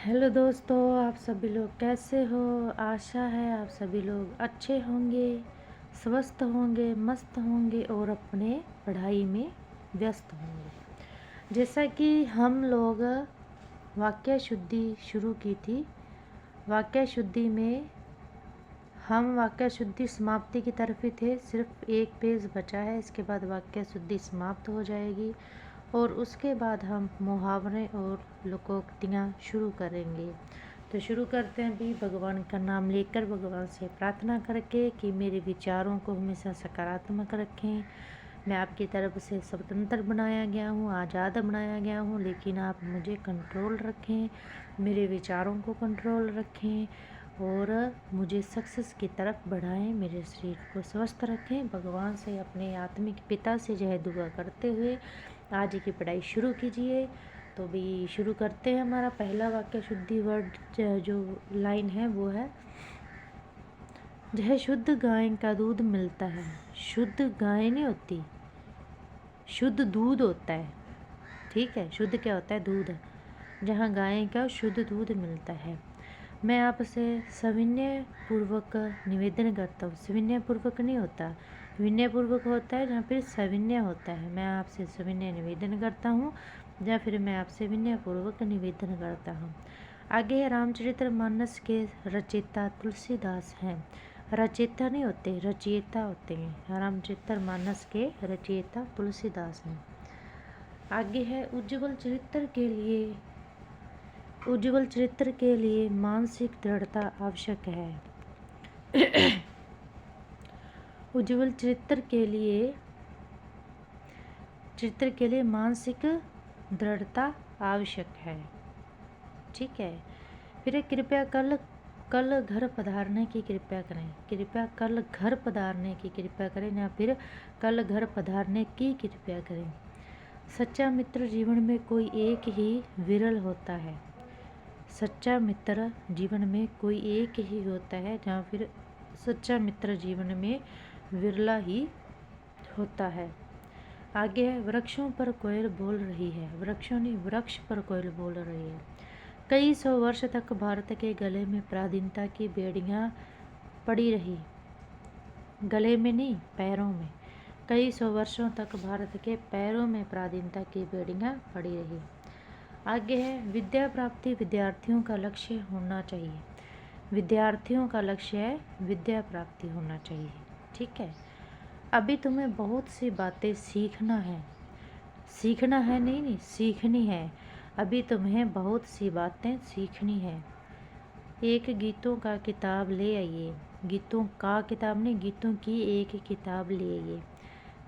Hello दोस्तों, आप सभी लोग कैसे हो। आशा है आप सभी लोग अच्छे होंगे, स्वस्थ होंगे, मस्त होंगे और अपने पढ़ाई में व्यस्त होंगे। जैसा कि हम लोग वाक्य शुद्धि शुरू की थी, वाक्य शुद्धि में हम वाक्य शुद्धि समाप्ति की तरफ ही थे। सिर्फ एक पेज बचा है, इसके बाद वाक्य शुद्धि समाप्त हो जाएगी और उसके बाद हम मुहावरे और लोकोक्तियाँ शुरू करेंगे। तो शुरू करते हैं भी भगवान का नाम लेकर, भगवान से प्रार्थना करके कि मेरे विचारों को हमेशा सकारात्मक रखें। मैं आपकी तरफ से स्वतंत्र बनाया गया हूँ, आज़ाद बनाया गया हूँ, लेकिन आप मुझे कंट्रोल रखें, मेरे विचारों को कंट्रोल रखें और मुझे सक्सेस की तरफ बढ़ाएं, मेरे शरीर को स्वस्थ रखें। भगवान से, अपने आत्मिक पिता से जो है दुआ करते हुए आज की पढ़ाई शुरू कीजिए। तो भी शुरू करते हैं। हमारा पहला वाक्य शुद्धि वर्ड जो लाइन है वो है, जहाँ शुद्ध गाय का दूध मिलता है। शुद्ध गाय नहीं होती, शुद्ध दूध होता है। ठीक है, शुद्ध क्या होता है? दूध। जहाँ गाय का शुद्ध दूध मिलता है। मैं आपसे सविनय पूर्वक निवेदन करता हूँ। सविनय पूर्वक नहीं होता, विनय पूर्वक होता है, जहाँ फिर सविनय होता है। मैं आपसे सविनय निवेदन करता हूँ या फिर मैं आपसे विनय पूर्वक निवेदन करता हूँ। आगे है, रामचरितमानस के रचयिता तुलसीदास हैं। रचयिता नहीं होते, रचयिता होते हैं। रामचरितमानस के रचयिता तुलसीदास हैं। आगे है, उज्जवल चरित्र के लिए मानसिक दृढ़ता आवश्यक है। उज्जवल चरित्र के लिए मानसिक दृढ़ता आवश्यक है। ठीक है। फिर कृपया कल घर पधारने की कृपया करें। कृपया कल घर पधारने की कृपया करें या फिर कल घर पधारने की कृपया करें। सच्चा मित्र जीवन में कोई एक ही विरल होता है। सच्चा मित्र जीवन में कोई एक ही होता है, जहाँ फिर सच्चा मित्र जीवन में विरला ही होता है। आगे है, वृक्षों पर कोयल बोल रही है। वृक्षों नहीं, वृक्ष पर कोयल बोल रही है। कई सौ वर्ष तक भारत के गले में पराधीनता की बेड़ियां पड़ी रही। गले में नहीं, पैरों में। कई सौ वर्षों तक भारत के पैरों में पराधीनता की बेड़ियां पड़ी रही। आगे है, विद्या प्राप्ति विद्यार्थियों का लक्ष्य होना चाहिए। विद्यार्थियों का लक्ष्य है विद्या प्राप्ति होना चाहिए। ठीक है। अभी तुम्हें बहुत सी बातें सीखना है। सीखना है नहीं, सीखनी है। अभी तुम्हें बहुत सी बातें सीखनी है। एक गीतों का किताब ले आइए। गीतों का किताब नहीं, गीतों की एक किताब ले आइए।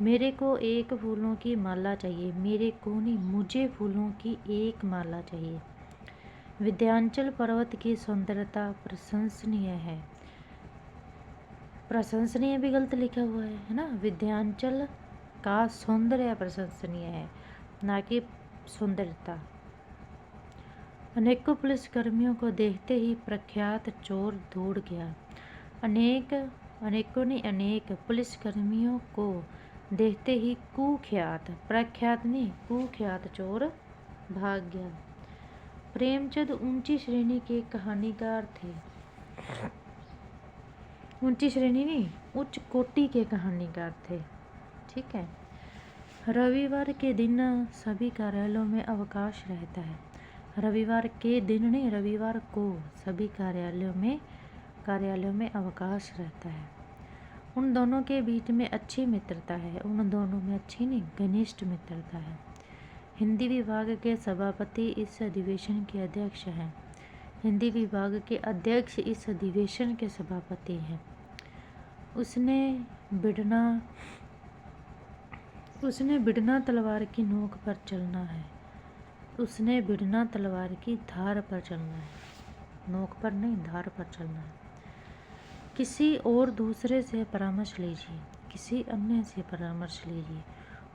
मेरे को एक फूलों की माला चाहिए। मेरे को नहीं, मुझे फूलों की एक माला चाहिए। विंध्याचल पर्वत की सौंदर्यता प्रशंसनीय है। प्रशंसनीय भी गलत लिखा हुआ है ना। विंध्याचल का सौंदर्य प्रशंसनीय है, ना कि सुंदरता। अनेकों पुलिसकर्मियों को देखते ही प्रख्यात चोर दौड़ गया। अनेक पुलिसकर्मियों को देखते ही कुख्यात, प्रख्यात नहीं, कुख्यात चोर भाग गया। प्रेमचंद ऊंची श्रेणी के कहानीकार थे। ऊंची श्रेणी नहीं, उच्च कोटि के कहानीकार थे। ठीक है। रविवार के दिन सभी कार्यालयों में अवकाश रहता है। रविवार के दिन नहीं, रविवार को सभी कार्यालयों में अवकाश रहता है। उन दोनों के बीच में अच्छी मित्रता है। उन दोनों में अच्छी नहीं, घनिष्ठ मित्रता है। हिंदी विभाग के सभापति इस अधिवेशन के अध्यक्ष हैं। हिंदी विभाग के अध्यक्ष इस अधिवेशन के सभापति हैं। उसने बिड़ना तलवार की नोक पर चलना है। उसने बिड़ना तलवार की धार पर चलना है। नोक पर नहीं, धार पर चलना है। किसी और दूसरे से परामर्श लीजिए। किसी अन्य से परामर्श लीजिए।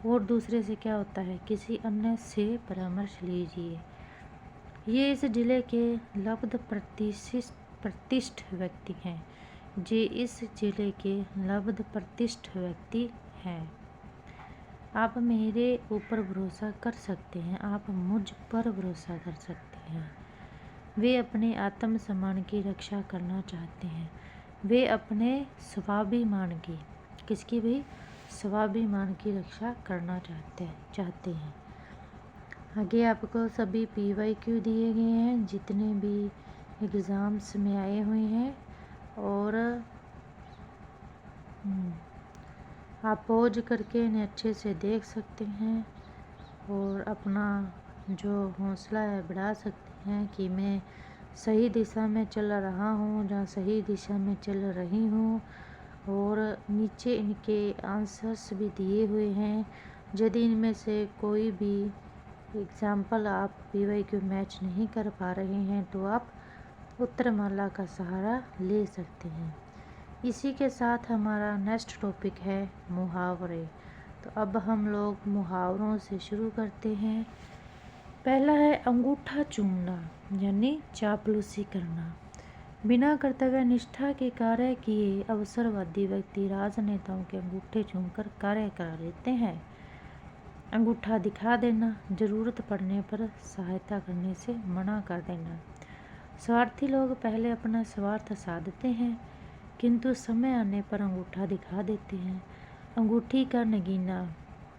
और दूसरे से क्या होता है? किसी अन्य से परामर्श लीजिए। ये इस जिले के लब्ध प्रतिष्ठ व्यक्ति हैं। जे इस जिले के लब्ध प्रतिष्ठ व्यक्ति हैं। आप मेरे ऊपर भरोसा कर सकते हैं। आप मुझ पर भरोसा कर सकते हैं। वे अपने आत्मसम्मान की रक्षा करना चाहते हैं। वे अपने स्वाभिमान की, किसकी भी, स्वाभिमान की रक्षा करना चाहते हैं। आगे आपको सभी PYQ दिए गए हैं जितने भी एग्ज़ाम्स में आए हुए हैं, और आप पॉज करके इन्हें अच्छे से देख सकते हैं और अपना जो हौसला है बढ़ा सकते हैं कि मैं सही दिशा में चल रहा हूँ या सही दिशा में चल रही हूँ। और नीचे इनके आंसर्स भी दिए हुए हैं। यदि इनमें से कोई भी एग्जाम्पल आप PYQ मैच नहीं कर पा रहे हैं तो आप उत्तरमाला का सहारा ले सकते हैं। इसी के साथ हमारा नेक्स्ट टॉपिक है मुहावरे। तो अब हम लोग मुहावरों से शुरू करते हैं। पहला है अंगूठा चूमना, यानी चापलूसी करना। बिना कर्तव्य निष्ठा के कार्य किए अवसरवादी व्यक्ति राजनेताओं के अंगूठे चूमकर कार्य करा लेते हैं। अंगूठा दिखा देना, जरूरत पड़ने पर सहायता करने से मना कर देना। स्वार्थी लोग पहले अपना स्वार्थ साधते हैं किंतु समय आने पर अंगूठा दिखा देते हैं। अंगूठी का नगीना,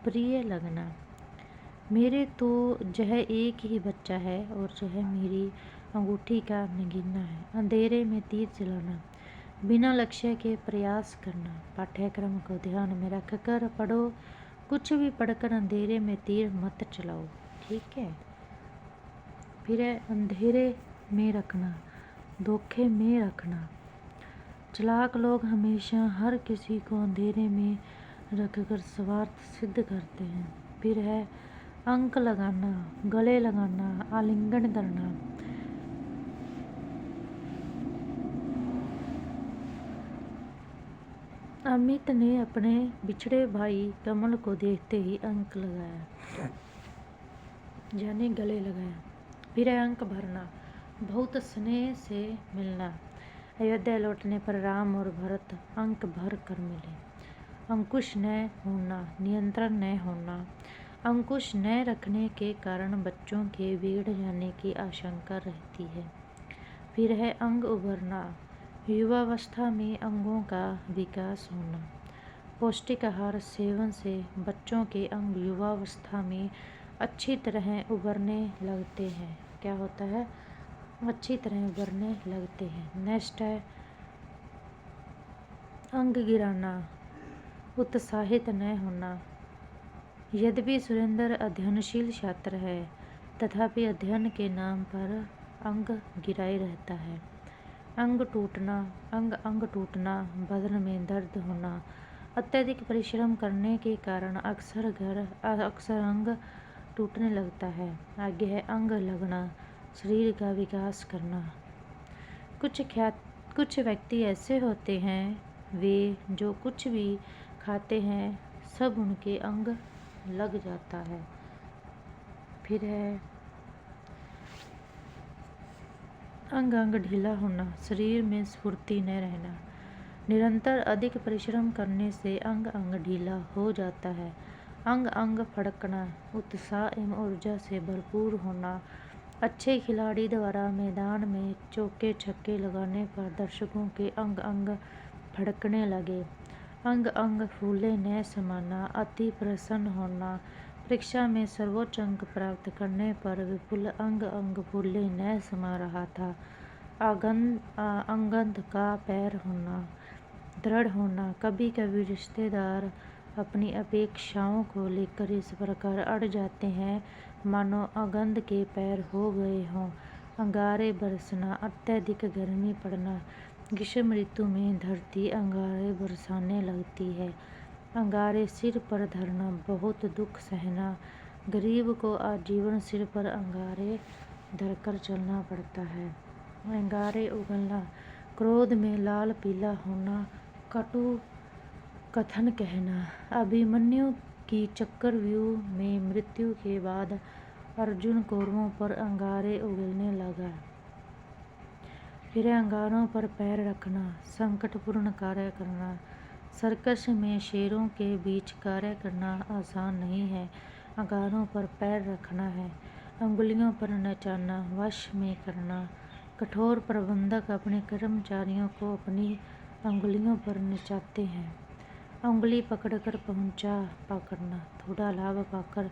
प्रिय लगना। मेरे तो जह एक ही बच्चा है और जह मेरी अंगूठी का नगीना है। अंधेरे में तीर चलाना, बिना लक्ष्य के प्रयास करना। पाठ्यक्रम को ध्यान में रखकर पढ़ो, कुछ भी पढ़कर अंधेरे में तीर मत चलाओ, ठीक है। फिर है अंधेरे में रखना, धोखे में रखना। चालाक लोग हमेशा हर किसी को अंधेरे में रखकर स्वार्थ सिद्ध करते हैं। फिर है अंक लगाना, गले लगाना, आलिंगन करना। अमित ने अपने बिछड़े भाई कमल को देखते ही अंक लगाया, यानी गले लगाया। फिर है अंक भरना, बहुत स्नेह से मिलना। अयोध्या लौटने पर राम और भरत अंक भर कर मिले। अंकुश न होना, नियंत्रण न होना। अंकुश न रखने के कारण बच्चों के बिगड़ जाने की आशंका रहती है। फिर है अंग उभरना, युवावस्था में अंगों का विकास होना। पौष्टिक आहार सेवन से बच्चों के अंग युवावस्था में अच्छी तरह उभरने लगते हैं। क्या होता है? अच्छी तरह उभरने लगते हैं। नेक्स्ट है अंग गिराना, उत्साहित न होना। यद्यपि सुरेंद्र अध्ययनशील छात्र है तथापि अध्ययन के नाम पर अंग गिराए रहता है। अंग टूटना, अंग टूटना, बदन में दर्द होना। अत्यधिक परिश्रम करने के कारण अक्सर अंग टूटने लगता है। आगे है अंग लगना, शरीर का विकास करना। कुछ व्यक्ति ऐसे होते हैं वे जो कुछ भी खाते हैं सब उनके अंग लग जाता है। फिर है अंग ढीला होना, शरीर में स्फूर्ति न रहना। निरंतर अधिक परिश्रम करने से अंग ढीला हो जाता है। अंग फड़कना, उत्साह एवं ऊर्जा से भरपूर होना। अच्छे खिलाड़ी द्वारा मैदान में चौके छक्के लगाने पर दर्शकों के अंग फड़कने लगे। अंग फूले न समाना, अति प्रसन्न होना। परीक्षा में सर्वोच्च अंक प्राप्त करने पर विपुल अंग फूले न समा रहा था। अंगद का पैर होना, दृढ़ होना। कभी कभी रिश्तेदार अपनी अपेक्षाओं को लेकर इस प्रकार अड़ जाते हैं मानो अंगद के पैर हो गए हों। अंगारे बरसना, अत्यधिक गर्मी पड़ना। ग्रीष्म ऋतु में धरती अंगारे बरसाने लगती है। अंगारे सिर पर धरना, बहुत दुख सहना। गरीब को आजीवन सिर पर अंगारे धरकर चलना पड़ता है। अंगारे उगलना, क्रोध में लाल पीला होना, कटु कथन कहना। अभिमन्यु की चक्रव्यूह में मृत्यु के बाद अर्जुन कौरवों पर अंगारे उगलने लगा। फिर अंगारों पर पैर रखना, संकटपूर्ण कार्य करना। सर्कस में शेरों के बीच कार्य करना आसान नहीं है। अंगारों पर पैर रखना है। अंगुलियों पर नचाना, वश में करना। कठोर प्रबंधक अपने कर्मचारियों को अपनी उंगलियों पर नचाते हैं। उंगली पकड़कर पहुंचा पकड़ना, थोड़ा लाभ पाकर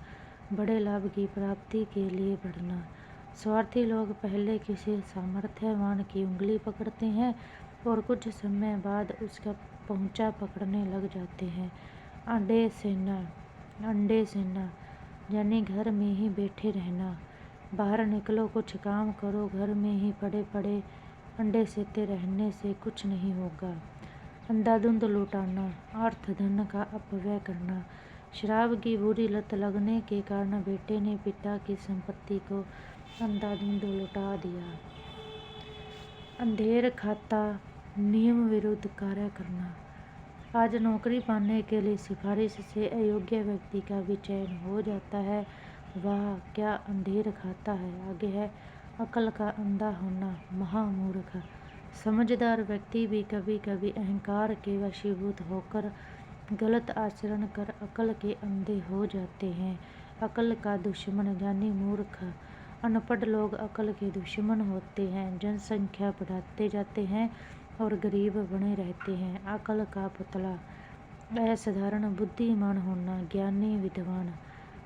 बड़े लाभ की प्राप्ति के लिए बढ़ना। स्वार्थी लोग पहले किसी सामर्थ्यवान की उंगली पकड़ते हैं और कुछ समय बाद उसका पहुंचा पकड़ने लग जाते हैं। अंडे सेना यानी घर में ही बैठे रहना। बाहर निकलो, कुछ काम करो, घर में ही पड़े पड़े अंडे सेते रहने से कुछ नहीं होगा। अंधाधुंध लुटाना, अर्थ धन का अपव्यय करना। शराब की बुरी लत लगने के कारण बेटे ने पिता की संपत्ति को अंधाधुंध लुटा दिया। अंधेर खाता, नियम विरुद्ध कार्य करना। आज नौकरी पाने के लिए सिफारिश से अयोग्य व्यक्ति का भी चयन हो जाता है। वाह क्या अंधेर खाता है। आगे है अकल का अंधा होना, महामूर्ख। समझदार व्यक्ति भी कभी कभी अहंकार के वशीभूत होकर गलत आचरण कर अकल के अंधे हो जाते हैं। अकल का दुश्मन यानी मूर्ख। अनपढ़ लोग अकल के दुश्मन होते हैं, जनसंख्या बढ़ाते जाते हैं और गरीब बने रहते हैं। अकल का पुतला, असाधारण बुद्धिमान होना, ज्ञानी विद्वान।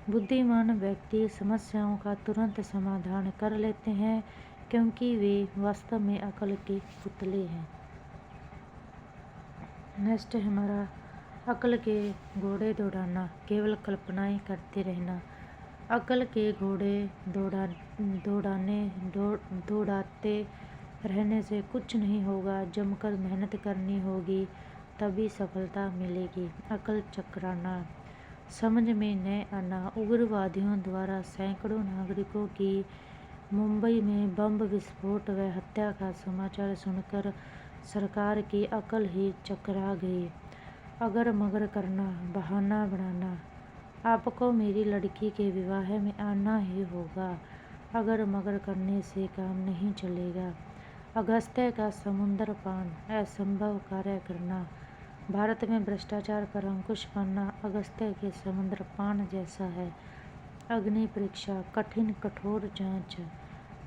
बुद्धिमान व्यक्ति समस्याओं का तुरंत समाधान कर लेते हैं क्योंकि वे वास्तव में अकल के पुतले हैं। नेक्स्ट है हमारा अकल के घोड़े दौड़ाना, केवल कल्पनाएं करते रहना। अकल के घोड़े दौड़ाते रहने से कुछ नहीं होगा, जमकर मेहनत करनी होगी तभी सफलता मिलेगी। अकल चकराना, समझ में न आना। उग्रवादियों द्वारा सैकड़ों नागरिकों की मुंबई में बम विस्फोट व हत्या का समाचार सुनकर सरकार की अकल ही चकरा गई। अगर मगर करना, बहाना बनाना। आपको मेरी लड़की के विवाह में आना ही होगा। अगर मगर करने से काम नहीं चलेगा। अगस्त्य का समुद्र पान, असंभव कार्य करना। भारत में भ्रष्टाचार पर अंकुश पाना अगस्त्य के समुद्र पान जैसा है। अग्नि परीक्षा, कठिन कठोर जांच।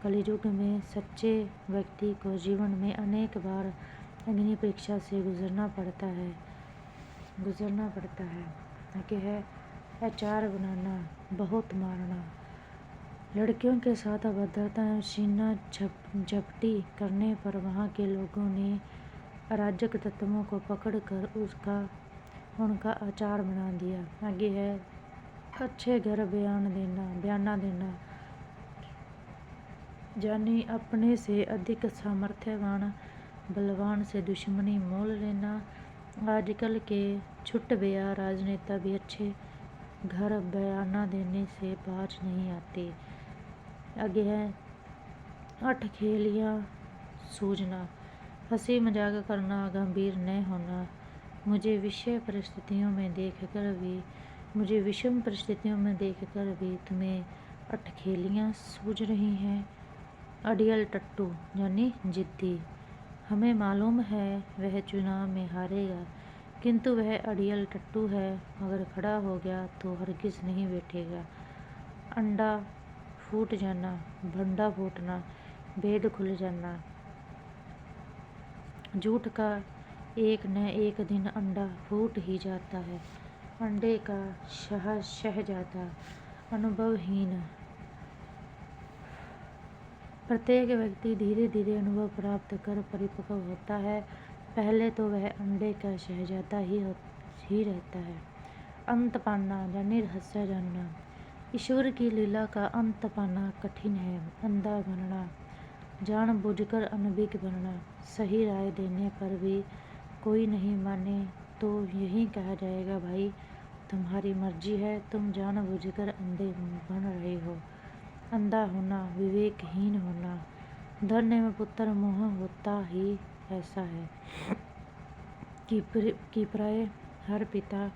कलियुग में सच्चे व्यक्ति को जीवन में अनेक बार अग्नि परीक्षा से गुजरना पड़ता है। आगे है अचार बनाना, बहुत मारना। लड़कियों के साथ अभद्रता एवं सीना झपटी करने पर वहाँ के लोगों ने अराजक तत्वों को पकड़कर उनका अचार बना दिया। आगे है अच्छे घर बयाना देना यानी अपने से अधिक सामर्थ्यवान बलवान से दुश्मनी मोल लेना। आजकल के छुटबेया राजनेता भी अच्छे घर बयाना देने से बाज नहीं आते। आगे है अठखेलियाँ सूझना, हंसी मजाक करना, गंभीर न होना। मुझे विषम परिस्थितियों में देखकर भी तुम्हें अठखेलियाँ सूझ रही हैं। अड़ियल टट्टू यानी जिद्दी, हमें मालूम है वह चुनाव में हारेगा किंतु वह अड़ियल टट्टू है, अगर खड़ा हो गया तो हरगिज नहीं बैठेगा। अंडा फूट जाना, भंडा फूटना, भेद खुल जाना। झूठ का एक न एक दिन अंडा फूट ही जाता है। अंडे का शहजादा, अनुभवहीन। प्रत्येक व्यक्ति धीरे धीरे अनुभव प्राप्त कर परिपक्व होता है। पहले तो वह अंडे का शहजादा ही रहता है। अंत पाना यानी रहस्य जानना, ईश्वर की लीला का अंत पाना कठिन है। अंधा बनना, जानबूझकर अनभिज्ञ बनना। सही राय देने पर भी कोई नहीं माने तो यही कहा जाएगा, भाई तुम्हारी मर्जी है, तुम जानबूझकर अंधे बन रहे हो। अंधा होना, विवेकहीन होना। धन एवं पुत्र मोह होता ही ऐसा है कि प्राय हर पिता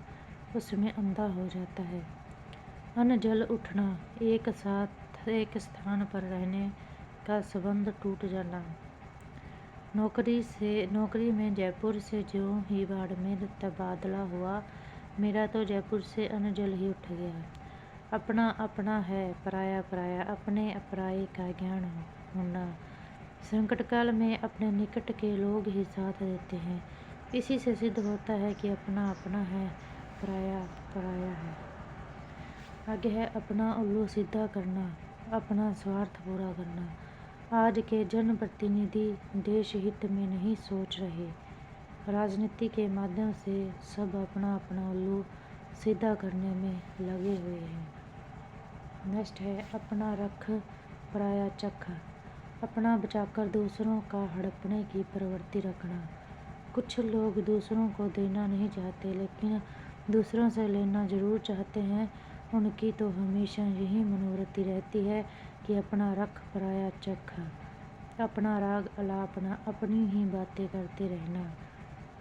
उसमें अंधा हो जाता है। अन्न जल उठना, एक साथ एक स्थान पर रहने का संबंध टूट जाना। नौकरी में जयपुर से ज्यों ही बाड़मेर तबादला हुआ, मेरा तो जयपुर से अन्न जल ही उठ गया। अपना अपना है, पराया पराया। अपने अपराये का ज्ञान होना, संकट काल में अपने निकट के लोग ही साथ देते हैं। इसी से सिद्ध होता है कि अपना अपना है, पराया पराया है। आगे है अपना उल्लू सीधा करना, अपना स्वार्थ पूरा करना। आज के जनप्रतिनिधि देश हित में नहीं सोच रहे। राजनीति के माध्यम से सब अपना अपना उल्लू सीधा करने में लगे हुए हैं। नेक्स्ट है अपना रख पराया चख, अपना बचाकर दूसरों का हड़पने की प्रवृत्ति रखना। कुछ लोग दूसरों को देना नहीं चाहते लेकिन दूसरों से लेना जरूर चाहते हैं। उनकी तो हमेशा यही मनोवृत्ति रहती है कि अपना रख पराया चख, अपना राग अलापना, अपनी ही बातें करते रहना।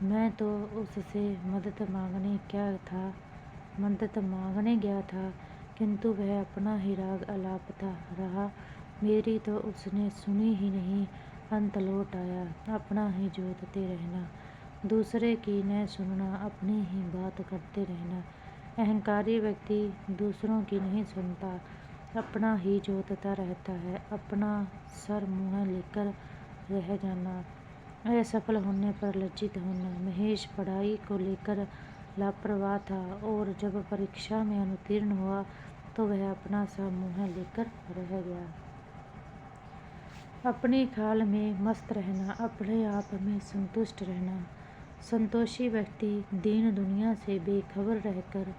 मैं तो उससे मदद मांगने गया था किंतु वह अपना ही राग अलापता रहा। मेरी तो उसने सुनी ही नहीं, अंत लौट आया अपना ही जोतते रहना। दूसरे की न सुनना, अपनी ही बात करते रहना। अहंकारी व्यक्ति दूसरों की नहीं सुनता, अपना ही जोतता रहता है। अपना सर मुँह लेकर रह जाना, असफल होने पर लज्जित होना। महेश पढ़ाई को लेकर लापरवाह था और जब परीक्षा में अनुत्तीर्ण हुआ तो वह अपना सा मुँह लेकर रह गया। अपनी खाल में मस्त रहना, अपने आप में संतुष्ट रहना। संतोषी व्यक्ति दीन दुनिया से बेखबर रहकर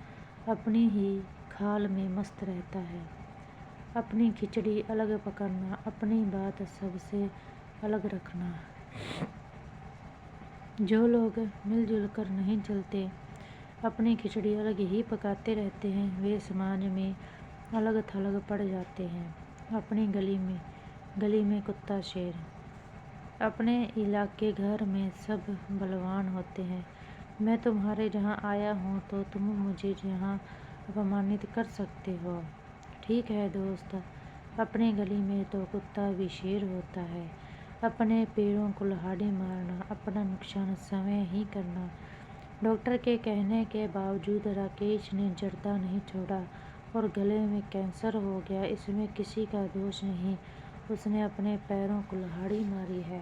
अपनी ही खाल में मस्त रहता है। अपनी खिचड़ी अलग पकाना, अपनी बात सबसे अलग रखना। जो लोग मिलजुल कर नहीं चलते, अपनी खिचड़ी अलग ही पकाते रहते हैं, वे समाज में अलग थलग पड़ जाते हैं। अपनी गली में कुत्ता शेर। अपने इलाके घर में सब बलवान होते हैं। मैं तुम्हारे जहाँ आया हूँ तो तुम मुझे यहाँ अपमानित कर सकते हो। ठीक है दोस्त, अपनी गली में तो कुत्ता भी शेर होता है। अपने पैरों को कुल्हाड़ी मारना, अपना नुकसान समय ही करना। डॉक्टर के कहने के बावजूद राकेश ने जर्दा नहीं छोड़ा और गले में कैंसर हो गया। इसमें किसी का दोष नहीं, उसने अपने पैरों को कुल्हाड़ी मारी है।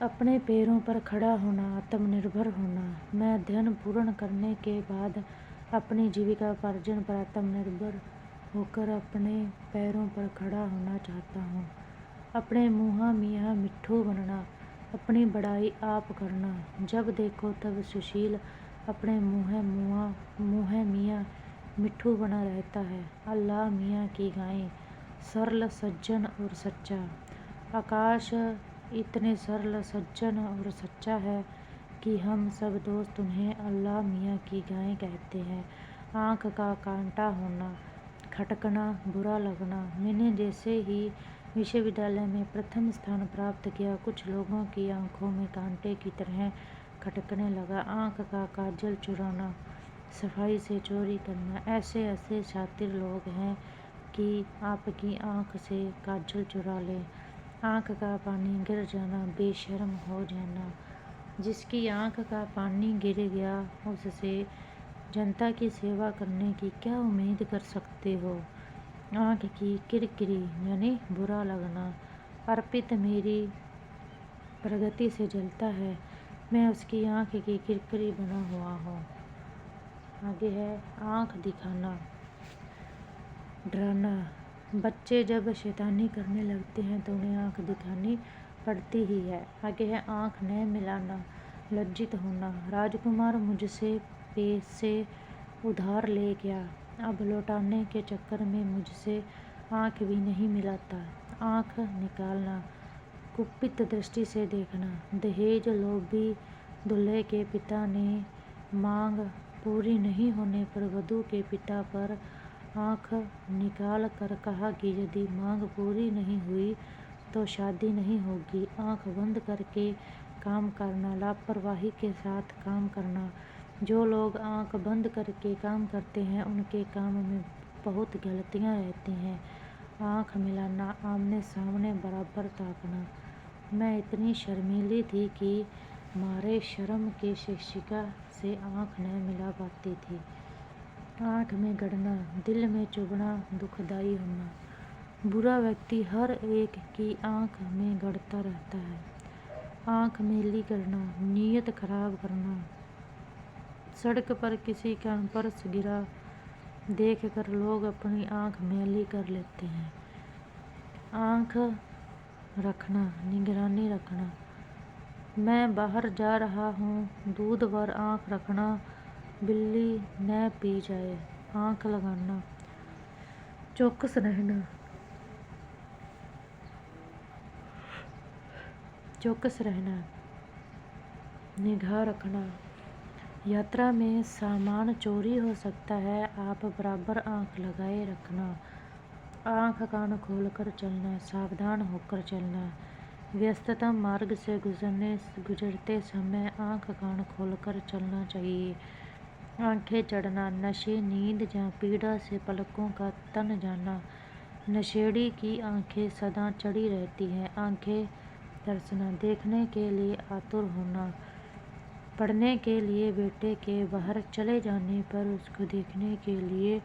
अपने पैरों पर खड़ा होना, आत्मनिर्भर होना। मैं अध्ययन पूर्ण करने के बाद अपनी जीविका उपार्जन पर आत्मनिर्भर होकर अपने पैरों पर खड़ा होना चाहता हूँ। अपने मुँह मियाँ मिट्ठू बनना, अपनी बड़ाई आप करना। जब देखो तब सुशील अपने मुँह मियाँ मिट्ठू बना रहता है। अल्लाह मियाँ की गायें, सरल सज्जन और सच्चा। आकाश इतने सरल सज्जन और सच्चा है कि हम सब दोस्त उन्हें अल्लाह मियाँ की गायें कहते हैं। आँख का कांटा होना, खटकना, बुरा लगना। मैंने जैसे ही विश्वविद्यालय में प्रथम स्थान प्राप्त किया, कुछ लोगों की आँखों में कांटे की तरह खटकने लगा। आँख का काजल चुराना, सफाई से चोरी करना। ऐसे ऐसे शातिर लोग हैं कि आपकी आँख से काजल चुरा ले। आँख का पानी गिर जाना, बेशर्म हो जाना। जिसकी आँख का पानी गिर गया उससे जनता की सेवा करने की क्या उम्मीद कर सकते हो। आँख की किरकिरी यानी बुरा लगना। अर्पित मेरी प्रगति से जलता है, मैं उसकी आँख की किरकिरी बना हुआ हूँ। आगे है आँख दिखाना, डराना। बच्चे जब शैतानी करने लगते हैं तो उन्हें आँख दिखानी पड़ती ही है। आगे है आँख न मिलाना, लज्जित होना। राजकुमार मुझसे पैसे उधार ले गया, अब लौटाने के चक्कर में मुझसे आँख भी नहीं मिलाता। आँख निकालना, कुपित दृष्टि से देखना। दहेज लोभी दूल्हे के पिता ने मांग पूरी नहीं होने पर वधू के पिता पर आँख निकाल कर कहा कि यदि मांग पूरी नहीं हुई तो शादी नहीं होगी। आँख बंद करके काम करना, लापरवाही के साथ काम करना। जो लोग आँख बंद करके काम करते हैं उनके काम में बहुत गलतियाँ रहती हैं। आँख मिलाना, आमने सामने बराबर ताकना। मैं इतनी शर्मीली थी कि मारे शर्म के शिक्षिका से आँख न मिला पाती थी। आँख में गड़ना, दिल में चुभना, दुखदाई होना। बुरा व्यक्ति हर एक की आंख में गड़ता रहता है। आंख मेली करना, नीयत खराब करना, सड़क पर किसी का पर्स गिरा देखकर लोग अपनी आंख मैली कर लेते हैं। आंख रखना, निगरानी रखना। मैं बाहर जा रहा हूँ, दूध पर आंख रखना, बिल्ली न पी जाए। आंख लगाना, चौकस रहना, चौकस रहना, निगाह रखना। यात्रा में सामान चोरी हो सकता है, आप बराबर आंख लगाए रखना। आंख कान खोलकर चलना, सावधान होकर चलना। व्यस्ततम मार्ग से गुजरते समय आंख कान खोलकर चलना चाहिए। आंखें चढ़ना, नशे, नींद या पीड़ा से पलकों का तन जाना। नशेड़ी की आंखें सदा चढ़ी रहती हैं। आंखें तरसना, देखने के लिए आतुर होना। पढ़ने के लिए बेटे के बाहर चले जाने पर उसको देखने के लिए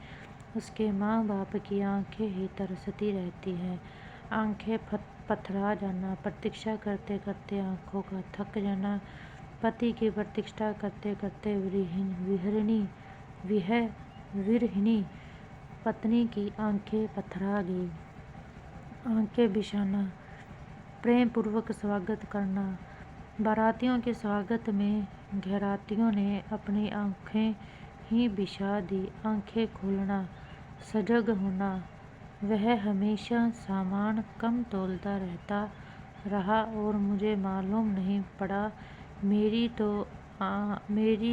उसके माँ बाप की आंखें ही तरसती रहती हैं। आंखें पथरा जाना, प्रतीक्षा करते करते आंखों का थक जाना। पति की प्रतीक्षा करते करते विरहिणी पत्नी की आंखें पथरा गई। आंखें बिछाना, प्रेम पूर्वक स्वागत करना। बारातियों के स्वागत में घरातियों ने अपनी आंखें ही बिछा दी। आंखें खोलना, सजग होना। वह हमेशा सामान कम तोलता रहता रहा और मुझे मालूम नहीं पड़ा। मेरी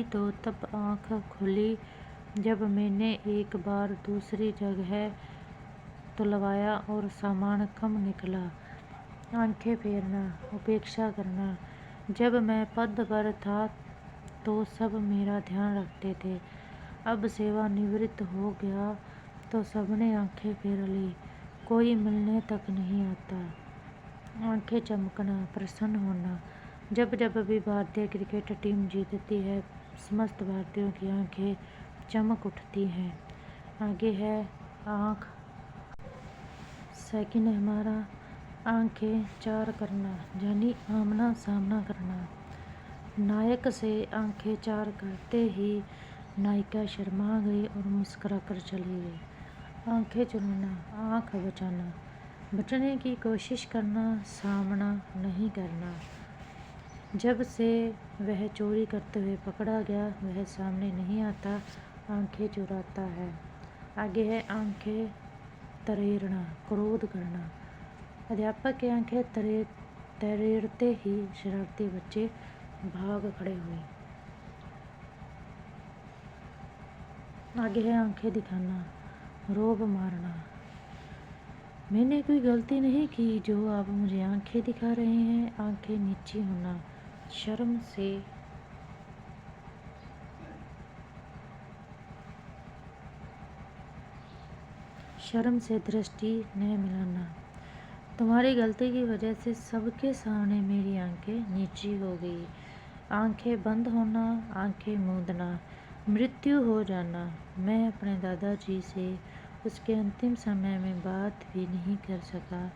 तो तब आंख खुली जब मैंने एक बार दूसरी जगह तुलवाया और सामान कम निकला। आंखें फेरना, उपेक्षा करना। जब मैं पद पर था तो सब मेरा ध्यान रखते थे, अब सेवानिवृत्त हो गया तो सबने आंखें फेर ली, कोई मिलने तक नहीं आता। आंखें चमकना, प्रसन्न होना। जब जब भी भारतीय क्रिकेट टीम जीतती है, समस्त भारतीयों की आंखें चमक उठती हैं। आगे है आंख। सेकंड है हमारा आंखें चार करना, यानी आमना सामना करना। नायक से आंखें चार करते ही नायिका शर्मा गई और मुस्कुरा कर चली गई। आंखें चुराना, आंख बचाना, बचने की कोशिश करना, सामना नहीं करना। जब से वह चोरी करते हुए पकड़ा गया, वह सामने नहीं आता, आंखें चुराता है। आगे है आंखें तरेरना, क्रोध करना। अध्यापक की आंखें तरेरते ही शरारती बच्चे भाग खड़े हुए। आगे है आंखें दिखाना, रोब मारना। मैंने कोई गलती नहीं की जो आप मुझे आंखें दिखा रहे हैं। आंखें नीची होना, शर्म से दृष्टि न मिलाना। तुम्हारी गलती की वजह से सबके सामने मेरी आंखें नीची हो गई। आंखें बंद होना, आंखें मूंदना, मृत्यु हो जाना। मैं अपने दादाजी से उसके अंतिम समय में बात भी नहीं कर सका।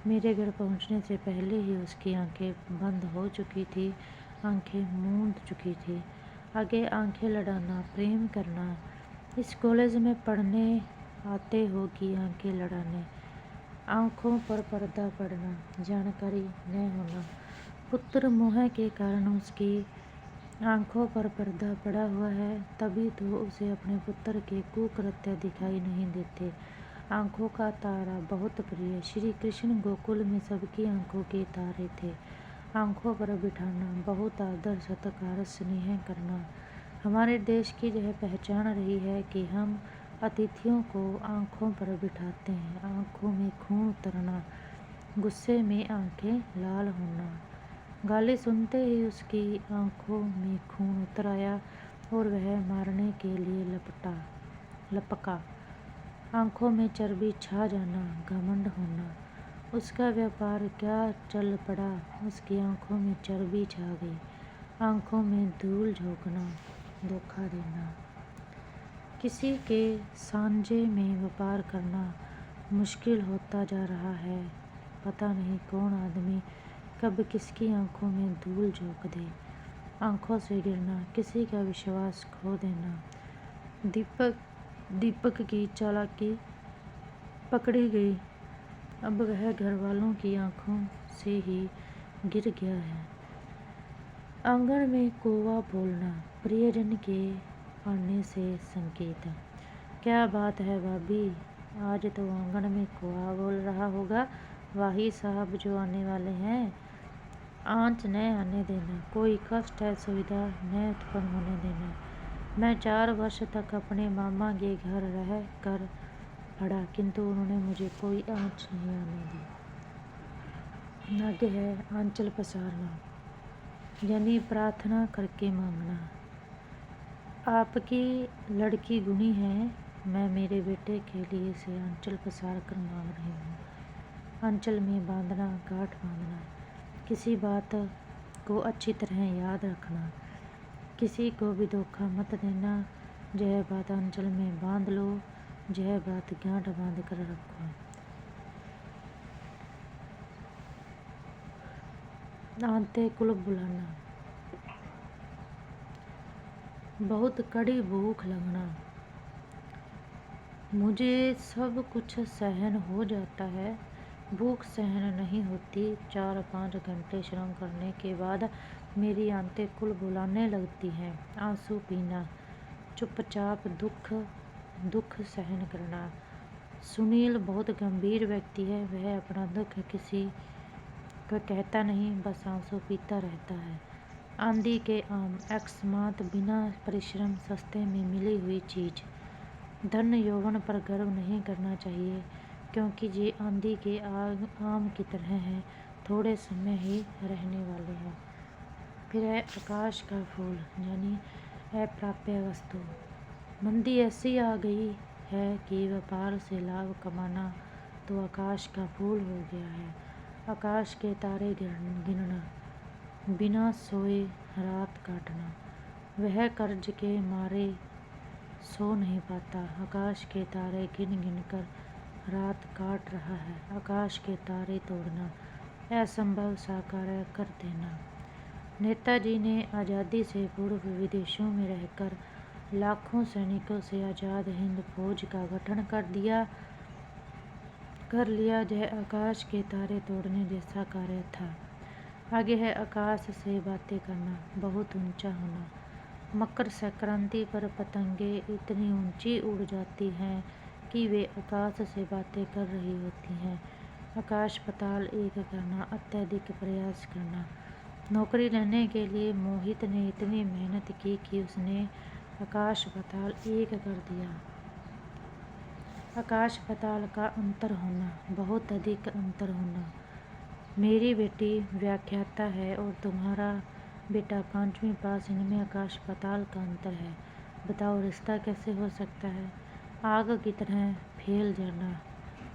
मेरे घर पहुंचने से पहले ही उसकी आंखें बंद हो चुकी थी, आंखें मूंद चुकी थी। आगे आंखें लड़ाना, प्रेम करना। इस कॉलेज में पढ़ने आते हो कि आंखें लड़ाने। आंखों पर पर्दा पड़ना, जानकारी न होना। पुत्र मोह के कारण उसकी आंखों पर पर्दा पड़ा हुआ है, तभी तो उसे अपने पुत्र के कुकृत्य दिखाई नहीं देते। आंखों का तारा बहुत प्रिय। श्री कृष्ण गोकुल में सबकी आंखों के तारे थे। आंखों पर बिठाना, बहुत आदर सत्कार स्नेह करना। हमारे देश की यह पहचान रही है कि हम अतिथियों को आंखों पर बिठाते हैं। आंखों में खून उतरना, गुस्से में आंखें लाल होना। गाली सुनते ही उसकी आंखों में खून उतर आया और वह मारने के लिए लपका। आंखों में चर्बी छा जाना, घमंड होना। उसका व्यापार क्या चल पड़ा, उसकी आंखों में चर्बी छा गई। आंखों में धूल झोंकना, धोखा देना। किसी के सांझे में व्यापार करना, मुश्किल होता जा रहा है। पता नहीं कौन आदमी कब किसकी आंखों में धूल झोंक दे। आंखों से गिरना, किसी का विश्वास खो देना। दीपक की चालाकी पकड़ी गई। अब वह घर वालों की आंखों से ही गिर गया है। आंगन में कौवा बोलना, प्रियजन के आने से संकेत। क्या बात है भाभी, आज तो आंगन में कौवा बोल रहा होगा। वही साहब जो आने वाले हैं। आँच न आने देना, कोई कष्ट है सुविधा न उत्पन्न होने देना। मैं 4 वर्ष तक अपने मामा के घर रह कर पढ़ा, किंतु उन्होंने मुझे कोई आँच नहीं आने दी। आगे है आंचल पसारना, यानी प्रार्थना करके मांगना। आपकी लड़की गुणी है, मैं मेरे बेटे के लिए से आंचल पसार कर मांग रही हूँ। आंचल में बांधना, गांठ बांधना, किसी बात को अच्छी तरह याद रखना, किसी को भी धोखा मत देना। यह बात आंचल में बांध लो, यह बात गांठ बांध कर रखो। आते कुल बुलाना, बहुत कड़ी भूख लगना। मुझे सब कुछ सहन हो जाता है, भूख सहन नहीं होती। 4-5 घंटे श्रम करने के बाद मेरी आंतें कुल बुलाने लगती हैं। आंसू पीना, चुपचाप दुख सहन करना। सुनील बहुत गंभीर व्यक्ति है, वह अपना दुख किसी को कहता नहीं, बस आंसू पीता रहता है। आंधी के आम, अकस्मात, बिना परिश्रम, सस्ते में मिली हुई चीज। धन यौवन पर गर्व नहीं करना चाहिए, क्योंकि ये आंधी के आम की तरह है, थोड़े समय ही रहने वाले हैं। फिर है आकाश का फूल, यानी अप्राप्य वस्तु। मंदी ऐसी आ गई है कि व्यापार से लाभ कमाना तो आकाश का फूल हो गया है। आकाश के तारे गिनना, बिना सोए रात काटना। वह कर्ज के मारे सो नहीं पाता, आकाश के तारे गिन गिन कर रात काट रहा है। आकाश के तारे तोड़ना, असंभव साकार कर देना। नेताजी ने आज़ादी से पूर्व विदेशों में रहकर लाखों सैनिकों से आज़ाद हिंद फौज का गठन कर लिया। यह आकाश के तारे तोड़ने जैसा कार्य था। आगे है आकाश से बातें करना, बहुत ऊंचा होना। मकर संक्रांति पर पतंगें इतनी ऊंची उड़ जाती हैं कि वे आकाश से बातें कर रही होती हैं। आकाश पाताल एक करना, अत्यधिक प्रयास करना। नौकरी लेने के लिए मोहित ने इतनी मेहनत की कि उसने आकाश पाताल एक कर दिया। आकाश पाताल का अंतर होना, बहुत अधिक अंतर होना। मेरी बेटी व्याख्याता है और तुम्हारा बेटा 5वीं पास, इनमें आकाश पाताल का अंतर है। बताओ रिश्ता कैसे हो सकता है। आग की तरह फैल जाना,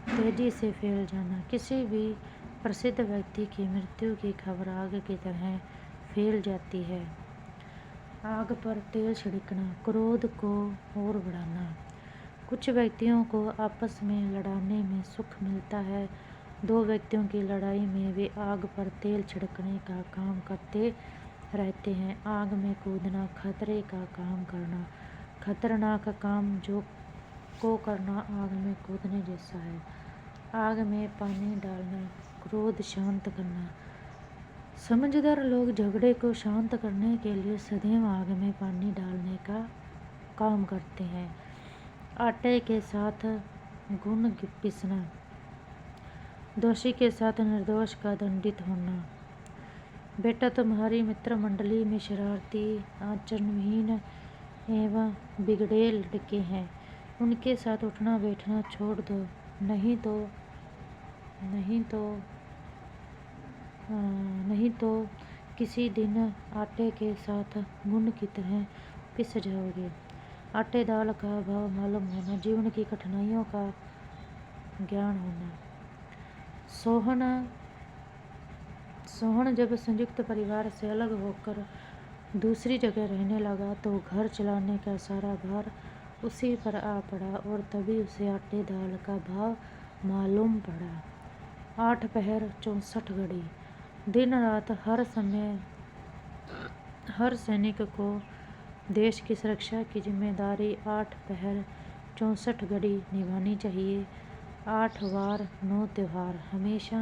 तेजी से फैल जाना। किसी भी प्रसिद्ध व्यक्ति की मृत्यु की खबर आग की तरह फैल जाती है। आग पर तेल छिड़कना, क्रोध को और बढ़ाना। कुछ व्यक्तियों को आपस में लड़ाने में सुख मिलता है। 2 व्यक्तियों की लड़ाई में वे आग पर तेल छिड़कने का काम करते रहते हैं। आग में कूदना, खतरे का काम करना। खतरनाक काम को करना आग में कूदने जैसा है। आग में पानी डालना, क्रोध शांत करना। समझदार लोग झगड़े को शांत करने के लिए सदैव आग में पानी डालने का काम करते हैं। आटे के साथ गुण पिसना, दोषी के साथ निर्दोष का दंडित होना। बेटा तुम्हारी मित्र मंडली में शरारती, आचरणहीन एवं बिगड़ेल लड़के हैं, उनके साथ उठना बैठना छोड़ दो, नहीं तो किसी दिन आटे के साथ गुण की तरह पिस जाओगे। आटे दाल का भाव मालूम होना, जीवन की कठिनाइयों का ज्ञान होना। सोहन जब संयुक्त परिवार से अलग होकर दूसरी जगह रहने लगा तो घर चलाने का सारा भार उसी पर आ पड़ा और तभी उसे आटे दाल का भाव मालूम पड़ा। 8 पहर 64 घड़ी, दिन रात हर समय हर सैनिक को देश की सुरक्षा की जिम्मेदारी 8 पहर 64 घड़ी निभानी चाहिए। 8 वार 9 त्योहार, हमेशा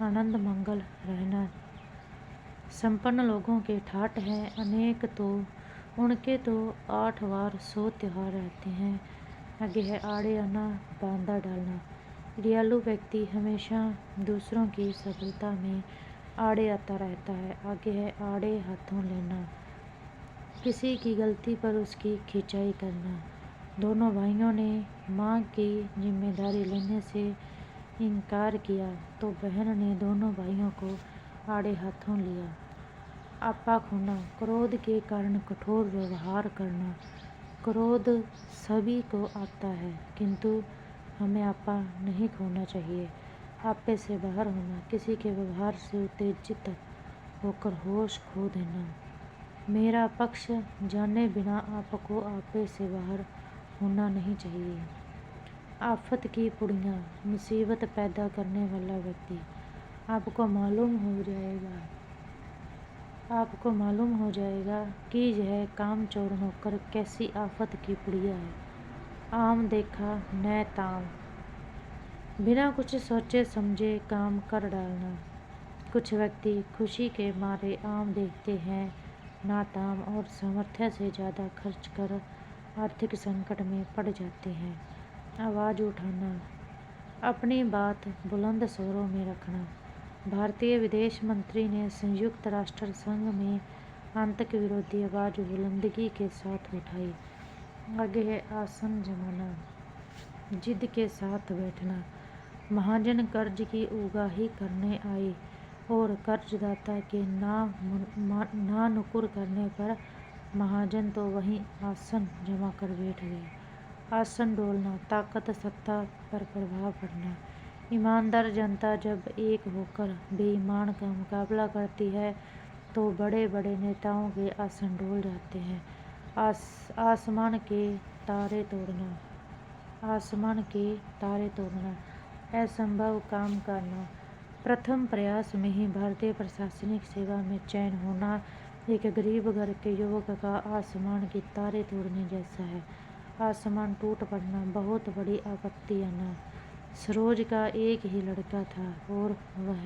आनंद मंगल रहना। संपन्न लोगों के ठाठ हैं अनेक, तो उनके तो 8 वार 100 त्योहार रहते हैं। आगे है आड़े आना बांधा डालना। दयालु व्यक्ति हमेशा दूसरों की सफलता में आड़े आता रहता है। आगे है आड़े हाथों लेना, किसी की गलती पर उसकी खिंचाई करना। दोनों भाइयों ने माँ की जिम्मेदारी लेने से इनकार किया तो बहन ने दोनों भाइयों को आड़े हाथों लिया। आपा खोना, क्रोध के कारण कठोर व्यवहार करना। क्रोध सभी को आता है, किंतु हमें आपा नहीं खोना चाहिए। आपे से बाहर होना, किसी के व्यवहार से उत्तेजित होकर होश खो देना। मेरा पक्ष जाने बिना आपको आपे से बाहर होना नहीं चाहिए। आफत की पुड़ियाँ, मुसीबत पैदा करने वाला व्यक्ति। आपको मालूम हो जाएगा कि यह कामचोर नौकर कैसी आफत की पुड़िया है। आम देखा न ताम, बिना कुछ सोचे समझे काम कर डालना। कुछ व्यक्ति खुशी के मारे आम देखते हैं ना ताम और सामर्थ्य से ज़्यादा खर्च कर आर्थिक संकट में पड़ जाते हैं। आवाज़ उठाना, अपनी बात बुलंद स्वरों में रखना। भारतीय विदेश मंत्री ने संयुक्त राष्ट्र संघ में आतंक विरोधी आवाज़ बुलंदगी के साथ उठाई। आगे है आसन जमाना, जिद के साथ बैठना। महाजन कर्ज की उगाही करने आए और कर्जदाता के ना नुकुर करने पर महाजन तो वहीं आसन जमा कर बैठ गए। आसन डोलना, ताकत सत्ता पर प्रभाव पड़ना। ईमानदार जनता जब एक होकर बेईमान का मुकाबला करती है तो बड़े बड़े नेताओं के आसन डोल जाते हैं। आसमान के तारे तोड़ना, असंभव काम करना। प्रथम प्रयास में ही भारतीय प्रशासनिक सेवा में चयन होना एक गरीब घर के युवक का आसमान के तारे तोड़ने जैसा है। आसमान टूट पड़ना, बहुत बड़ी आपत्ति आना। सरोज का एक ही लड़का था और वह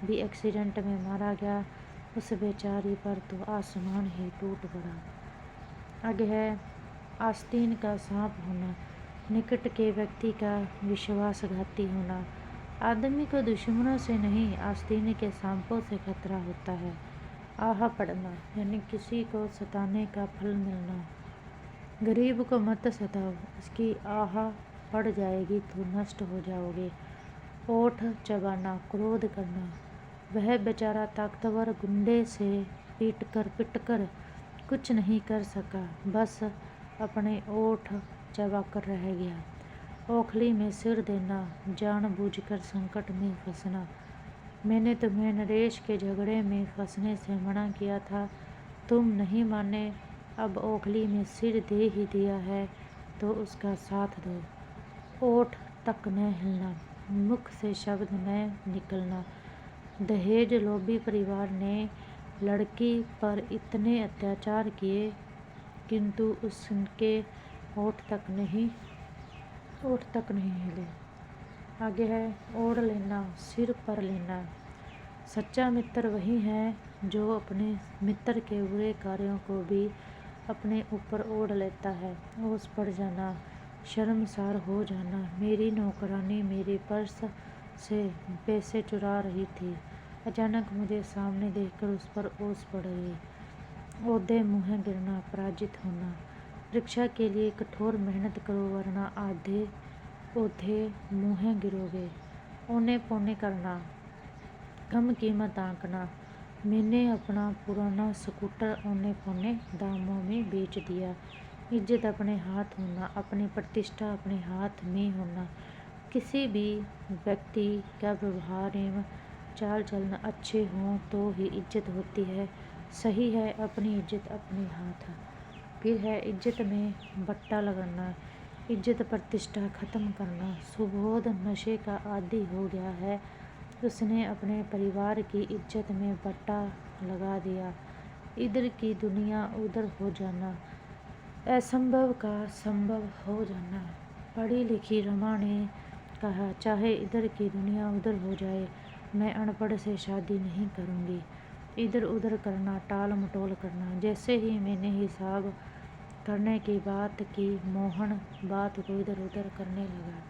भी एक्सीडेंट में मारा गया। उस बेचारी पर तो आसमान ही टूट पड़ा। आगे है आस्तीन का सांप होना, निकट के व्यक्ति का विश्वासघाती होना। आदमी को दुश्मनों से नहीं, आस्तीन के सांपों से खतरा होता है। आह पड़ना, यानी किसी को सताने का फल मिलना। गरीब को मत सताओ, उसकी आह पड़ जाएगी तो नष्ट हो जाओगे। ओठ चबाना, क्रोध करना। वह बेचारा ताकतवर गुंडे से पिटकर कुछ नहीं कर सका, बस अपने ओठ चबाकर रह गया। ओखली में सिर देना, जानबूझकर संकट में फंसना। मैंने तुम्हें नरेश के झगड़े में फंसने से मना किया था, तुम नहीं माने, अब ओखली में सिर दे ही दिया है तो उसका साथ दो। ओठ तक न हिलना, मुख से शब्द न निकलना। दहेज लोभी परिवार ने लड़की पर इतने अत्याचार किए, किंतु उसके ओठ तक नहीं हिले। आगे है ओढ़ लेना, सिर पर लेना। सच्चा मित्र वही है जो अपने मित्र के बुरे कार्यों को भी अपने ऊपर ओढ़ लेता है। ओस पड़ जाना, शर्मसार हो जाना। मेरी नौकरानी मेरे पर्स से पैसे चुरा रही थी, अचानक मुझे सामने देखकर उस पर ओस पड़ गई। ओधे मुँह गिरना, पराजित होना। परीक्षा के लिए कठोर मेहनत करो वरना ओधे मुँह गिरोगे। औने पौने करना, कम कीमत आंकना। मैंने अपना पुराना स्कूटर औने पौने दामों में बेच दिया। इज्जत अपने हाथ होना, अपनी प्रतिष्ठा अपने हाथ में होना। किसी भी व्यक्ति का व्यवहार एवं चाल चलन अच्छे हों तो ही इज्जत होती है। सही है, अपनी इज्जत अपने हाथ। फिर है इज्जत में बट्टा लगाना। इज्जत प्रतिष्ठा खत्म करना। सुबोध नशे का आदी हो गया है। उसने अपने परिवार की इज्जत में बट्टा लगा दिया। इधर की दुनिया उधर हो जाना, असंभव का संभव हो जाना। पढ़ी लिखी रमा ने कहा, चाहे इधर की दुनिया उधर हो जाए, मैं अनपढ़ से शादी नहीं करूँगी। इधर उधर करना, टाल मटोल करना। जैसे ही मैंने हिसाब करने की बात की, मोहन बात को इधर उधर करने लगा।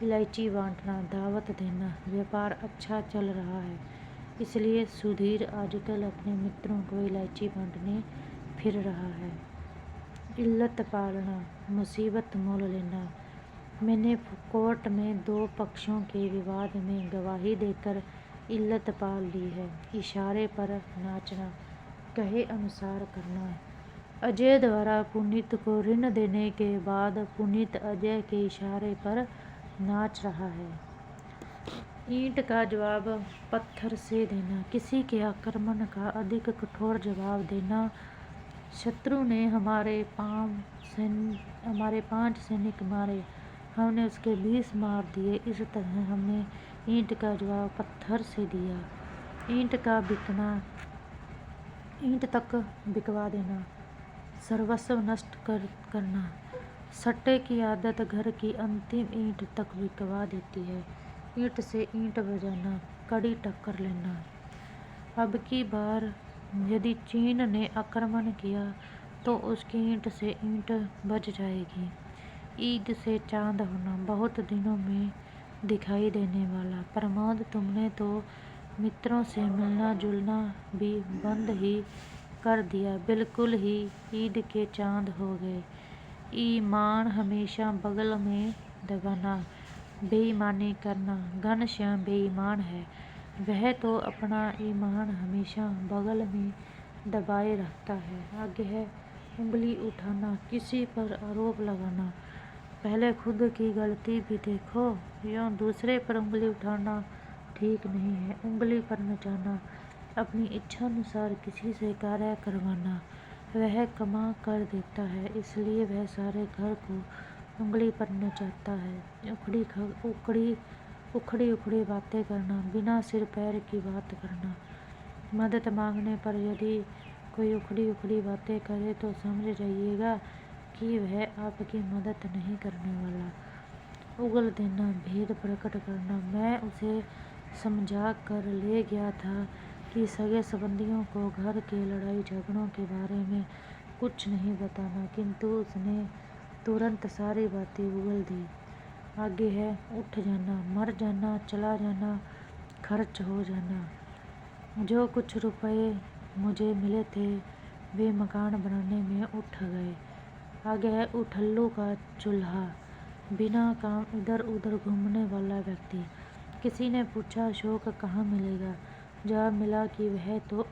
इलायची बांटना, दावत देना, व्यापार अच्छा चल रहा है, इसलिए सुधीर आजकल अपने मित्रों को इलायची बांटने फिर रहा है। इल्लत पालना, मुसीबत मोल लेना। मैंने कोर्ट में 2 पक्षों के विवाद में गवाही देकर इल्लत पाल ली है। इशारे पर नाचना, कहे अनुसार करना। अजय द्वारा पुनीत को ऋण देने के बाद पुनीत अजय के इशारे पर नाच रहा है। ईंट का जवाब पत्थर से देना, किसी के आक्रमण का अधिक कठोर जवाब देना। शत्रु ने हमारे 5 सैनिक मारे, हमने उसके 20 मार दिए। इस तरह हमने ईंट का जवाब पत्थर से दिया। ईंट तक बिकवा देना, सर्वस्व नष्ट करना। सट्टे की आदत घर की अंतिम ईंट तक बिकवा देती है। ईंट से ईंट बजाना, कड़ी टक्कर लेना। अब की बार यदि चीन ने आक्रमण किया तो उसकी ईंट से ईंट बज जाएगी। ईद से चांद होना, बहुत दिनों में दिखाई देने वाला। प्रमोद, तुमने तो मित्रों से मिलना जुलना भी बंद ही कर दिया, बिल्कुल ही ईद के चांद हो गए। ईमान हमेशा बगल में दबाना, बेईमानी करना। घनश्याम बेईमान है, वह तो अपना ईमान हमेशा बगल में दबाए रखता है। आगे है उंगली उठाना, किसी पर आरोप लगाना। पहले खुद की गलती भी देखो, यूँ दूसरे पर उंगली उठाना ठीक नहीं है। उंगली पर नचाना, अपनी इच्छानुसार किसी से कार्य करवाना। वह कमा कर देता है, इसलिए वह सारे घर को उंगली पर नचाता है। उखड़ी बातें करना, बिना सिर पैर की बात करना। मदद मांगने पर यदि कोई उखड़ी बातें करे तो समझ जाइएगा कि वह आपकी मदद नहीं करने वाला। उगल देना, भेद प्रकट करना। मैं उसे समझा कर ले गया था कि सगे संबंधियों को घर के लड़ाई झगड़ों के बारे में कुछ नहीं बताना, किंतु उसने तुरंत सारी बातें उगल दी। आगे है उठ जाना, मर जाना, चला जाना, खर्च हो जाना। जो कुछ रुपए मुझे मिले थे वे मकान बनाने में उठ गए। आगे है उठल्लू का चूल्हा, बिना काम इधर उधर घूमने वाला व्यक्ति। किसी ने पूछा, अशोक कहाँ मिलेगा? जवाब मिला कि वह तो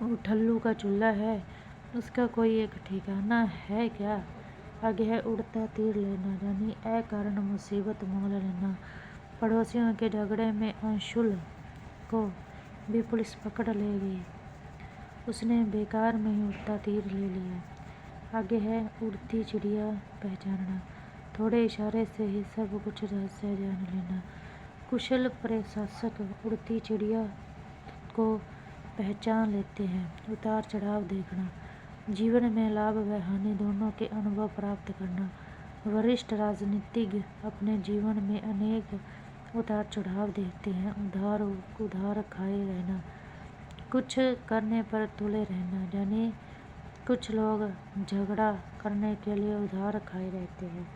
उठल्लू का चूल्हा है, उसका कोई एक ठिकाना है क्या? आगे है उड़ता तीर लेना, यानी अकारण मुसीबत मोल लेना। पड़ोसियों के झगड़े में अंशुल को भी पुलिस पकड़ ले गई, उसने बेकार में ही उड़ता तीर ले लिया। आगे है उड़ती चिड़िया पहचानना, थोड़े इशारे से ही सब कुछ रहस्य जान लेना। कुशल प्रशासक उड़ती चिड़िया को पहचान लेते हैं। उतार चढ़ाव देखना, जीवन में लाभ व हानि दोनों के अनुभव प्राप्त करना। वरिष्ठ राजनीतिज्ञ अपने जीवन में अनेक उतार चढ़ाव देखते हैं। उधार खाए रहना, कुछ करने पर तुले रहना, यानी कुछ लोग झगड़ा करने के लिए उधार खाए रहते हैं।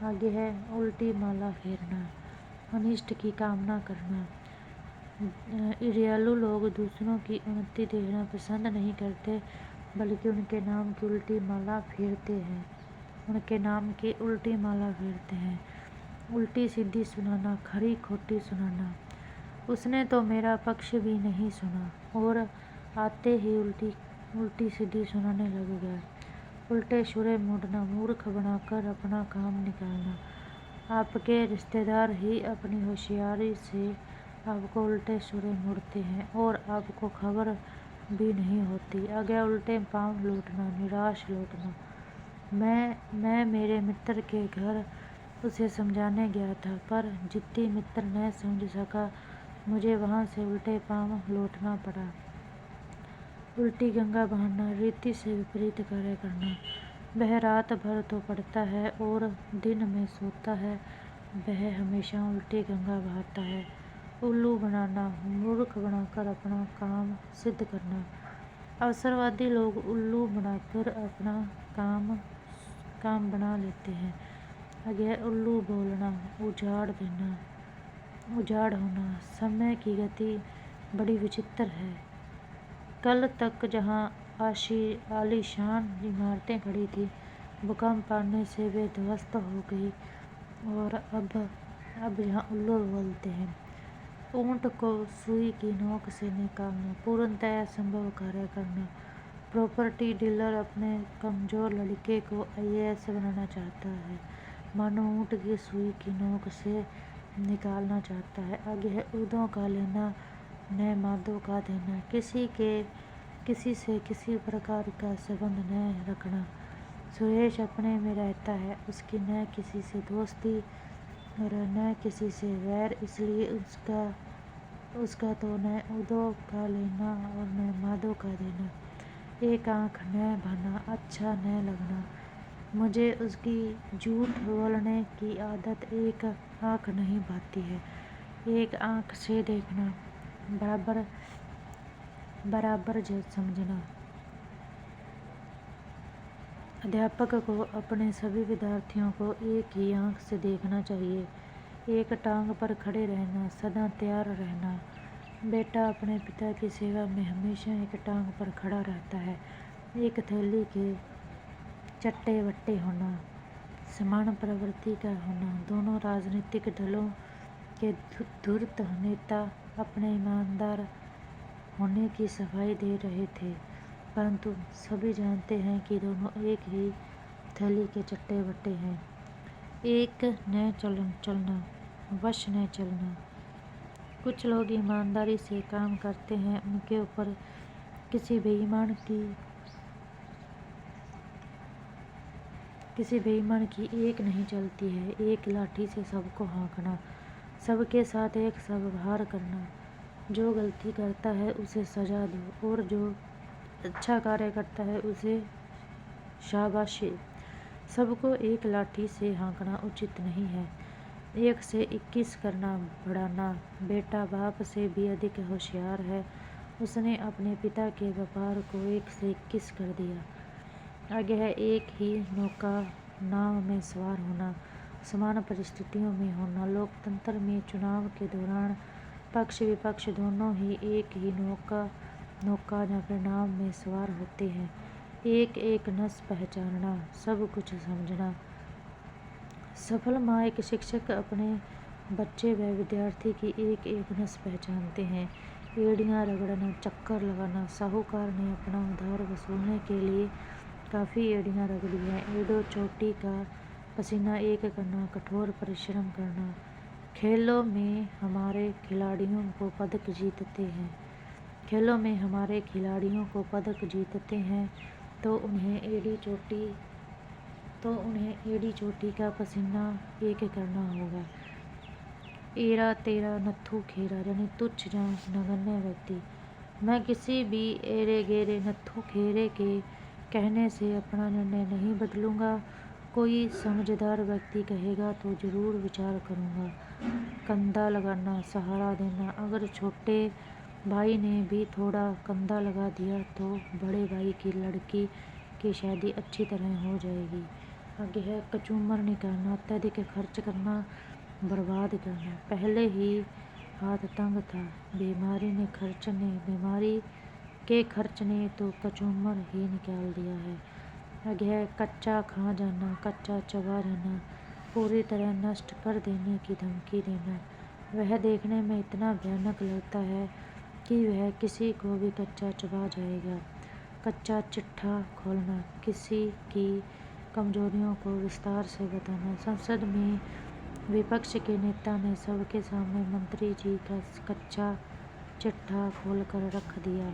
आगे है उल्टी माला फेरना, अनिष्ट की कामना करना। ईर्ष्यालु लोग दूसरों की उन्नति देखना पसंद नहीं करते, बल्कि उनके नाम की उल्टी माला फेरते हैं। उल्टी सीधी सुनाना, खरी खोटी सुनाना। उसने तो मेरा पक्ष भी नहीं सुना और आते ही उल्टी सीधी सुनाने लग गया। उल्टे शुरे मोड़ना, मूर्ख बनाकर अपना काम निकालना। आपके रिश्तेदार ही अपनी होशियारी से आपको उल्टे शुरे मोड़ते हैं और आपको खबर भी नहीं होती। आगे उल्टे पांव लौटना, निराश लौटना। मैं मेरे मित्र के घर उसे समझाने गया था, पर जिद्दी मित्र न समझ सका। मुझे वहाँ से उल्टे पाँव लौटना पड़ा। उल्टी गंगा बहाना, रीति से विपरीत कार्य करना। वह रात भर तो पढ़ता है और दिन में सोता है। वह हमेशा उल्टी गंगा बहाता है। उल्लू बनाना, मूर्ख बनाकर अपना काम सिद्ध करना। अवसरवादी लोग उल्लू बनाकर अपना काम बना लेते हैं। अगर उल्लू बोलना, उजाड़ होना। समय की गति बड़ी विचित्र है। कल तक जहाँ आलीशान इमारतें खड़ी थी, भूकंप आने से वे ध्वस्त हो गई, और अब यहाँ उल्लू बोलते हैं। ऊँट को सुई की नोक से निकालना, पूर्णतः असंभव कार्य करना। प्रॉपर्टी डीलर अपने कमजोर लड़के को IAS बनाना चाहता है, मानो ऊँट की सुई की नोक से निकालना चाहता है। आगे ऊँटों का लेना, न मादों का देना। किसी से किसी प्रकार का संबंध न रखना। सुरेश अपने में रहता है, उसकी न किसी से दोस्ती और न किसी से वैर, इसलिए उसका तो न ऊँटों का लेना और न मादों का देना। एक आँख न भाना, अच्छा न लगना। मुझे उसकी झूठ बोलने की आदत एक आँख नहीं भाती है। एक आँख से देखना, बराबर समझना। अध्यापक को अपने सभी विद्यार्थियों को एक ही आँख से देखना चाहिए। एक टांग पर खड़े रहना, सदा तैयार रहना। बेटा अपने पिता की सेवा में हमेशा एक टांग पर खड़ा रहता है। एक थैली के चट्टे बट्टे होना, समान प्रवृत्ति का होना। दोनों राजनीतिक दलों के धूर्त नेता अपने ईमानदार होने की सफाई दे रहे थे, परंतु सभी जानते हैं कि दोनों एक ही थैली के चट्टे बट्टे हैं। एक न चलना, वश न चलना। कुछ लोग ईमानदारी से काम करते हैं, उनके ऊपर किसी बेईमान की एक नहीं चलती है। एक लाठी से सबको हाँकना, सबके साथ एक सा व्यवहार करना। जो गलती करता है उसे सजा दो, और जो अच्छा कार्य करता है उसे शाबाशी। सबको एक लाठी से हाँकना उचित नहीं है। 1 से 21 करना बढ़ाना। बेटा बाप से भी अधिक होशियार है। उसने अपने पिता के व्यापार को 1 से 21 कर दिया। आगे है एक ही नौका नाव में सवार होना, समान परिस्थितियों में होना। लोकतंत्र में चुनाव के दौरान पक्ष विपक्ष दोनों ही एक ही नौका या फिर नाव में सवार होते हैं। एक नस पहचानना, सब कुछ समझना। सफल माँ एक शिक्षक अपने बच्चे व विद्यार्थी की एक नस पहचानते हैं। एड़ियाँ रगड़ना, चक्कर लगाना। साहूकार ने अपना उधार वसूलने के लिए काफ़ी एड़ियाँ रगड़ी हैं। एड़ो चोटी का पसीना एक करना, कठोर परिश्रम करना। खेलों में हमारे खिलाड़ियों को पदक जीतते हैं तो उन्हें एड़ी चोटी का पसीना एक करना होगा। एरा तेरा नत्थू खेरा, यानी तुच्छ या नगण्य व्यक्ति। मैं किसी भी एरे गेरे नत्थू खेरे के कहने से अपना निर्णय नहीं बदलूंगा। कोई समझदार व्यक्ति कहेगा तो जरूर विचार करूंगा। कंधा लगाना, सहारा देना। अगर छोटे भाई ने भी थोड़ा कंधा लगा दिया तो बड़े भाई की लड़की की शादी अच्छी तरह हो जाएगी। आगे है कचूमर निकालना, अत्यधिक खर्च करना, बर्बाद करना। पहले ही हाथ तंग था, बीमारी के खर्च ने तो कचूमर ही निकाल दिया है। आगे है कच्चा खा जाना, कच्चा चबा जाना, पूरी तरह नष्ट कर देने की धमकी देना। वह देखने में इतना भयानक लगता है कि वह किसी को भी कच्चा चबा जाएगा। कच्चा चिट्ठा खोलना, किसी की कमजोरियों को विस्तार से बताना। संसद में विपक्ष के नेता ने सबके सामने मंत्री जी का कच्चा चिट्ठा खोलकर रख दिया।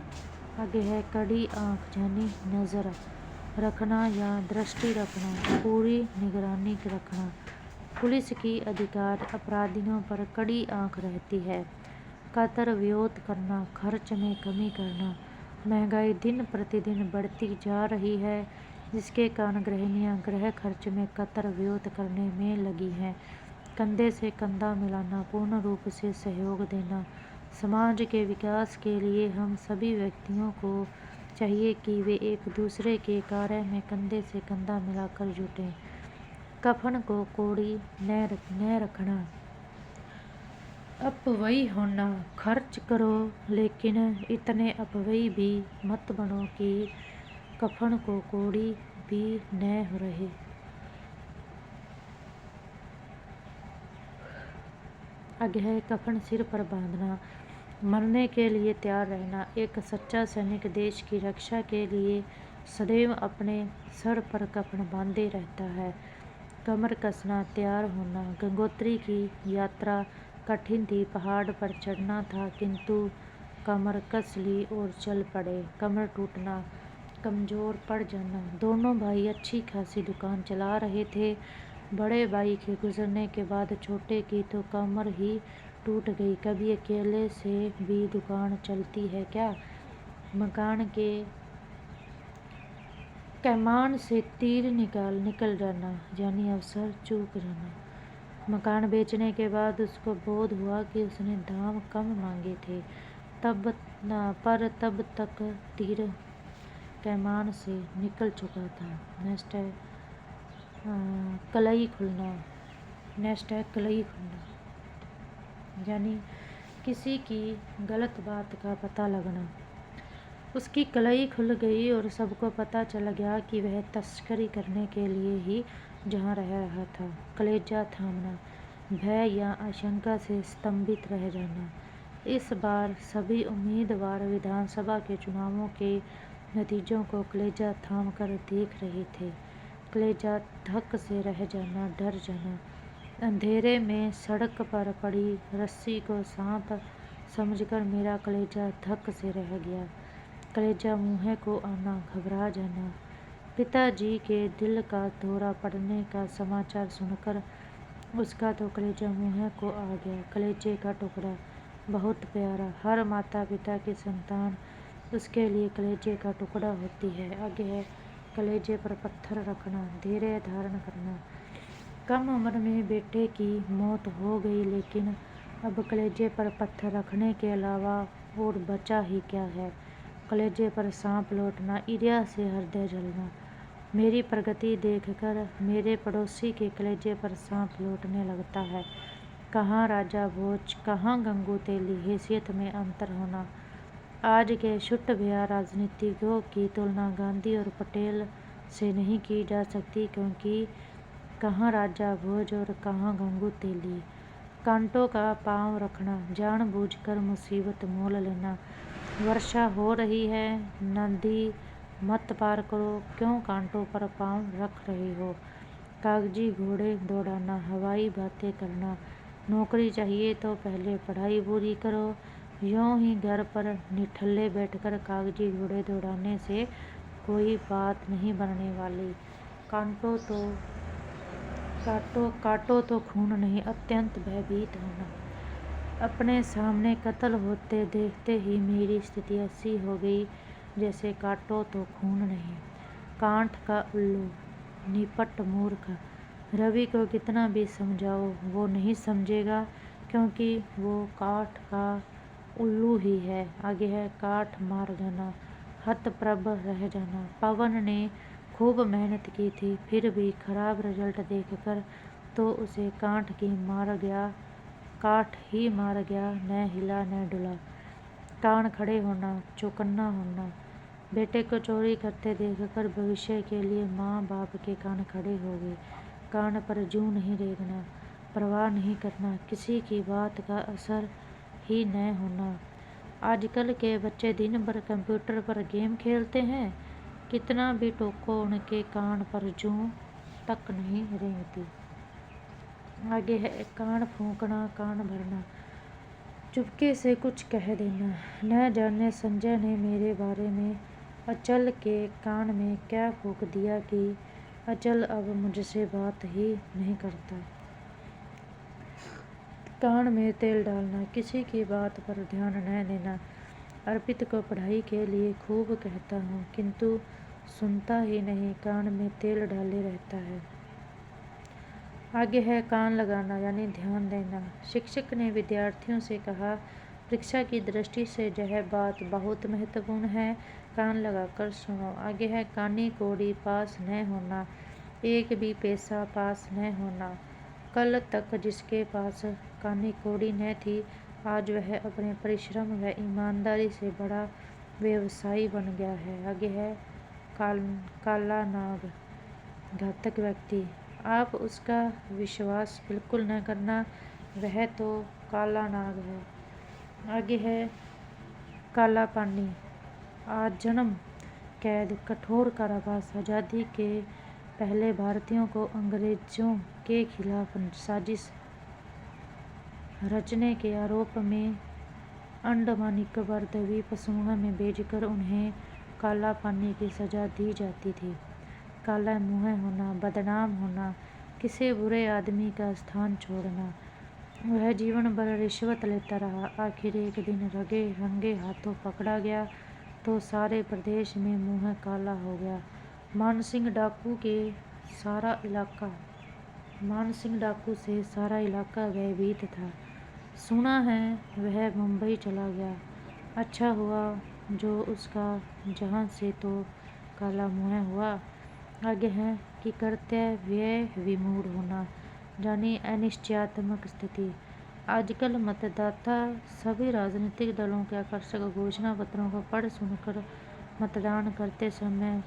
आगे है कड़ी आँख यानी नज़र। रखना या दृष्टि रखना, पूरी निगरानी रखना। पुलिस की अधिकार अपराधियों पर कड़ी आंख रहती है। कतर विरोध करना, खर्च में कमी करना। महंगाई दिन प्रतिदिन बढ़ती जा रही है, जिसके कारण गृहिणियां गृह खर्च में कतर विरोध करने में लगी हैं। कंधे से कंधा मिलाना, पूर्ण रूप से सहयोग देना। समाज के विकास के लिए हम सभी व्यक्तियों को चाहिए कि वे एक दूसरे के कार्य में कंधे से कंधा मिलाकर जुटें। कफन को कोड़ी न रखना, अपव्ययी होना। खर्च करो, लेकिन इतने अपव्ययी भी मत बनो कि कफन को कोड़ी भी न रहे। आगे कफन सिर पर बांधना, मरने के लिए तैयार रहना। एक सच्चा सैनिक देश की रक्षा के लिए सदैव अपने सर पर कफन बांधे रहता है। कमर कसना, तैयार होना। गंगोत्री की यात्रा कठिन थी, पहाड़ पर चढ़ना था, किंतु कमर कस ली और चल पड़े। कमर टूटना, कमजोर पड़ जाना। दोनों भाई अच्छी खासी दुकान चला रहे थे। बड़े भाई के गुजरने के बाद छोटे की तो कमर ही टूट गई। कभी अकेले से भी दुकान चलती है क्या? मकान के कैमान से तीर निकल जाना, यानी अवसर चूक जाना। मकान बेचने के बाद उसको बोध हुआ कि उसने दाम कम मांगे थे, तब तक तीर कैमान से निकल चुका था। नेक्स्ट है कलई खुलना। यानी किसी की गलत बात का पता लगना। उसकी कलई खुल गई और सबको पता चल गया कि वह तस्करी करने के लिए ही जहाँ रह रहा था। कलेजा थामना, भय या आशंका से स्तंभित रह जाना। इस बार सभी उम्मीदवार विधानसभा के चुनावों के नतीजों को कलेजा थाम कर देख रहे थे। कलेजा धक से रह जाना, डर जाना। अंधेरे में सड़क पर पड़ी रस्सी को सांप समझकर मेरा कलेजा धक से रह गया। कलेजा मुँह को आना, घबरा जाना। पिताजी के दिल का दौरा पड़ने का समाचार सुनकर उसका तो कलेजा मुँह को आ गया। कलेजे का टुकड़ा बहुत प्यारा, हर माता पिता की संतान उसके लिए कलेजे का टुकड़ा होती है। आगे है कलेजे पर पत्थर रखना, धैर्य धारण करना। कम उम्र में बेटे की मौत हो गई, लेकिन अब कलेजे पर पत्थर रखने के अलावा और बचा ही क्या है। कलेजे पर सांप लौटना, ईर्ष्या से हृदय जलना। मेरी प्रगति देखकर मेरे पड़ोसी के कलेजे पर सांप लौटने लगता है। कहाँ राजा भोज, कहाँ गंगू तेली, हैसियत में अंतर होना। आज के शुट्ट भैया राजनीतिज्ञों की तुलना गांधी और पटेल से नहीं की जा सकती, क्योंकि कहाँ राजा भोज और कहाँ गंगू तेली। कांटों का पांव रखना, जानबूझकर मुसीबत मोल लेना। वर्षा हो रही है, नदी मत पार करो, क्यों कांटों पर पांव रख रहे हो। कागजी घोड़े दौड़ाना, हवाई बातें करना। नौकरी चाहिए तो पहले पढ़ाई पूरी करो। यूं ही घर पर निठल्ले बैठकर कागजी घोड़े दौड़ाने से कोई बात नहीं बनने वाली। काटो तो खून नहीं, अत्यंत भयभीत होना। अपने सामने कत्ल होते देखते ही मेरी स्थिति ऐसी हो गई जैसे काटो तो खून नहीं। कांठ का उल्लू, निपट मूर्ख। रवि को कितना भी समझाओ वो नहीं समझेगा, क्योंकि वो काठ का उल्लू ही है। आगे है काठ मार जाना, हतप्रभ रह जाना। पवन ने खूब मेहनत की थी, फिर भी खराब रिजल्ट देखकर तो उसे काठ ही मार गया, न हिला न डुला। कान खड़े होना, चौकन्ना होना। बेटे को चोरी करते देखकर भविष्य के लिए माँ बाप के कान खड़े हो गए। कान पर जूं नहीं रेंगना, परवाह नहीं करना, किसी की बात का असर ही न होना। आजकल के बच्चे दिन भर कंप्यूटर पर गेम खेलते हैं, कितना भी टोको उनके कान पर जूं तक नहीं रेंगती। आगे है कान फूंकना, कान भरना। चुपके से कुछ कह देना। न जाने संजय ने मेरे बारे में अचल के कान में क्या फूंक दिया कि अचल अब मुझसे बात ही नहीं करता। कान में तेल डालना, किसी की बात पर ध्यान न देना। अर्पित को पढ़ाई के लिए खूब कहता हूँ किंतु सुनता ही नहीं, कान में तेल डाले रहता है। आगे है कान लगाना यानी ध्यान देना। शिक्षक ने विद्यार्थियों से कहा, परीक्षा की दृष्टि से यह बात बहुत महत्वपूर्ण है, कान लगाकर सुनो। आगे है कानी कौड़ी पास न होना, एक भी पैसा पास न होना। कल तक जिसके पास कानी कौड़ी न थी, आज वह अपने परिश्रम व ईमानदारी से बड़ा व्यवसायी बन गया है। आगे है काला नाग, घातक व्यक्ति। आप उसका विश्वास बिल्कुल न करना, वह तो काला नाग है। आगे है काला पानी, आजन्म कैद, कठोर कारावास। आज़ादी के पहले भारतीयों को अंग्रेजों के खिलाफ साजिश रचने के आरोप में अंडमान निकोबार द्वीप समूह में भेजकर उन्हें काला पानी की सजा दी जाती थी। काला मुँह होना, बदनाम होना, किसी बुरे आदमी का स्थान छोड़ना। वह जीवन भर रिश्वत लेता रहा, आखिर एक दिन रंगे हाथों पकड़ा गया तो सारे प्रदेश में मुँह काला हो गया। मानसिंह डाकू से सारा इलाका भयभीत था। सुना है वह मुंबई चला गया, अच्छा हुआ जो उसका जहाँ से तो काला मुँह हुआ। आगे है कि कर्तव्य विमूढ़ होना यानी अनिश्चयात्मक स्थिति। आजकल मतदाता सभी राजनीतिक दलों के आकर्षक घोषणा पत्रों को पढ़ सुनकर मतदान करते समय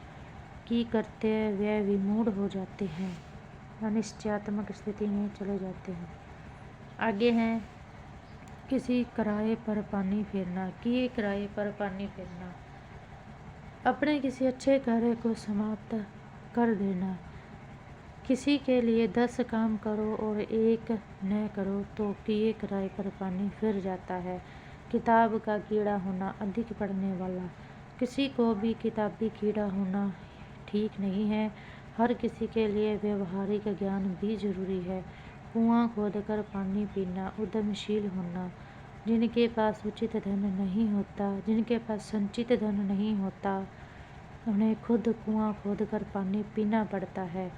की कर्तव्य विमूढ़ हो जाते हैं, अनिश्चयात्मक स्थिति में चले जाते हैं। आगे हैं किसी किराए पर पानी फेरना, किए किराए पर पानी फेरना, अपने किसी अच्छे कार्य को समाप्त कर देना। किसी के लिए 10 काम करो और एक न करो तो किए किराए पर पानी फिर जाता है। किताब का कीड़ा होना, अधिक पढ़ने वाला। किसी को भी किताबी कीड़ा होना ठीक नहीं है, हर किसी के लिए व्यवहारिक ज्ञान भी जरूरी है। कुआं खोदकर पानी पीना, उद्यमशील होना। जिनके पास उचित धन नहीं होता, जिनके पास संचित धन नहीं होता, उन्हें खुद कुआं खोदकर पानी पीना पड़ता है।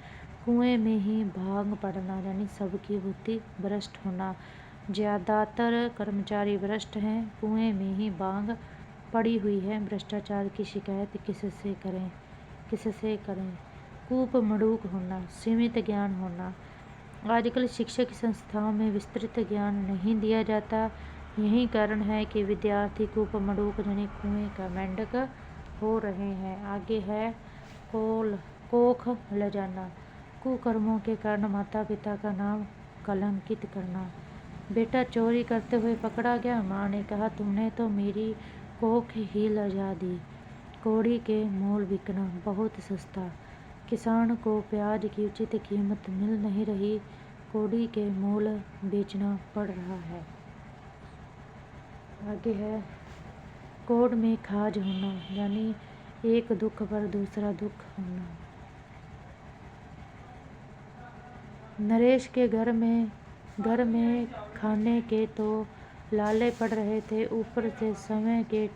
कुएं में ही भांग पड़ना यानी सबकी बुद्धि भ्रष्ट होना। ज़्यादातर कर्मचारी भ्रष्ट हैं, कुएं में ही भांग पड़ी हुई है। भ्रष्टाचार की शिकायत किससे करें? कूप मड़ूक होना, सीमित ज्ञान होना। आजकल शिक्षक संस्थाओं में विस्तृत ज्ञान नहीं दिया जाता, यही कारण है कि विद्यार्थी कूप मड़ूक यानी कुएं का मेंढक हो रहे हैं। आगे है कोख ले जाना, कुकर्मों के कारण माता पिता का नाम कलंकित करना। बेटा चोरी करते हुए पकड़ा गया, माँ ने कहा तुमने तो मेरी कोख ही लजा दी। कौड़ी के मोल बिकना, बहुत सस्ता। किसान को प्याज की उचित कीमत मिल नहीं रही, कौड़ी के मोल बेचना पड़ रहा है। आगे है कोड में खाज होना यानी एक दुख पर दूसरा दुख होना। नरेश के घर में खाने के तो लाले पड़ रहे थे, ऊपर से समय के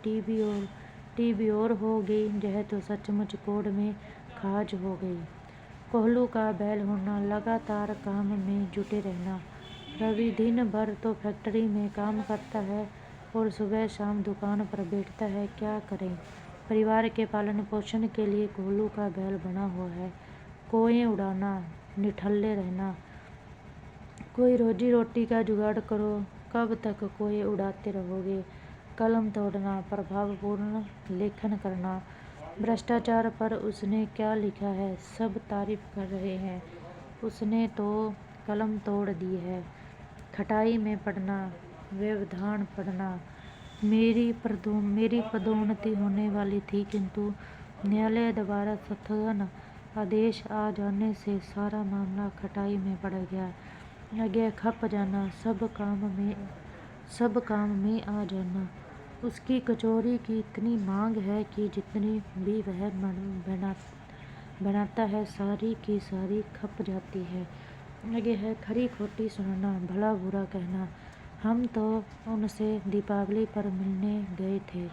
टीबी और हो गई, यह तो सचमुच कोड में खाज हो गई। कोहलू का बैल होना, लगातार काम में जुटे रहना। रवि दिन भर तो फैक्ट्री में काम करता है और सुबह शाम दुकान पर बैठता है, क्या करें? परिवार के पालन पोषण के लिए कोहलू का बैल बना हुआ है। कोएं उड़ाना, निठल्ले रहना। कोई रोजी रोटी का जुगाड़ करो, कब तक कोएं उड़ाते रहोगे? कलम तोड़ना, प्रभावपूर्ण लेखन करना। भ्रष्टाचार पर उसने क्या लिखा है, सब तारीफ कर रहे हैं, उसने तो कलम तोड़ दी है। खटाई में पढ़ना, व्यवधान पढ़ना। मेरी पदोन्नति होने वाली थी किंतु न्यायालय द्वारा स्थगन आदेश आ जाने से सारा मामला खटाई में पड़ गया। आगे खप जाना, सब काम में आ जाना। उसकी कचौरी की इतनी मांग है कि जितनी भी वह बनाता है सारी की सारी खप जाती है। आगे है खरी खोटी सुनना, भला बुरा कहना। हम तो उनसे दीपावली पर मिलने गए थे।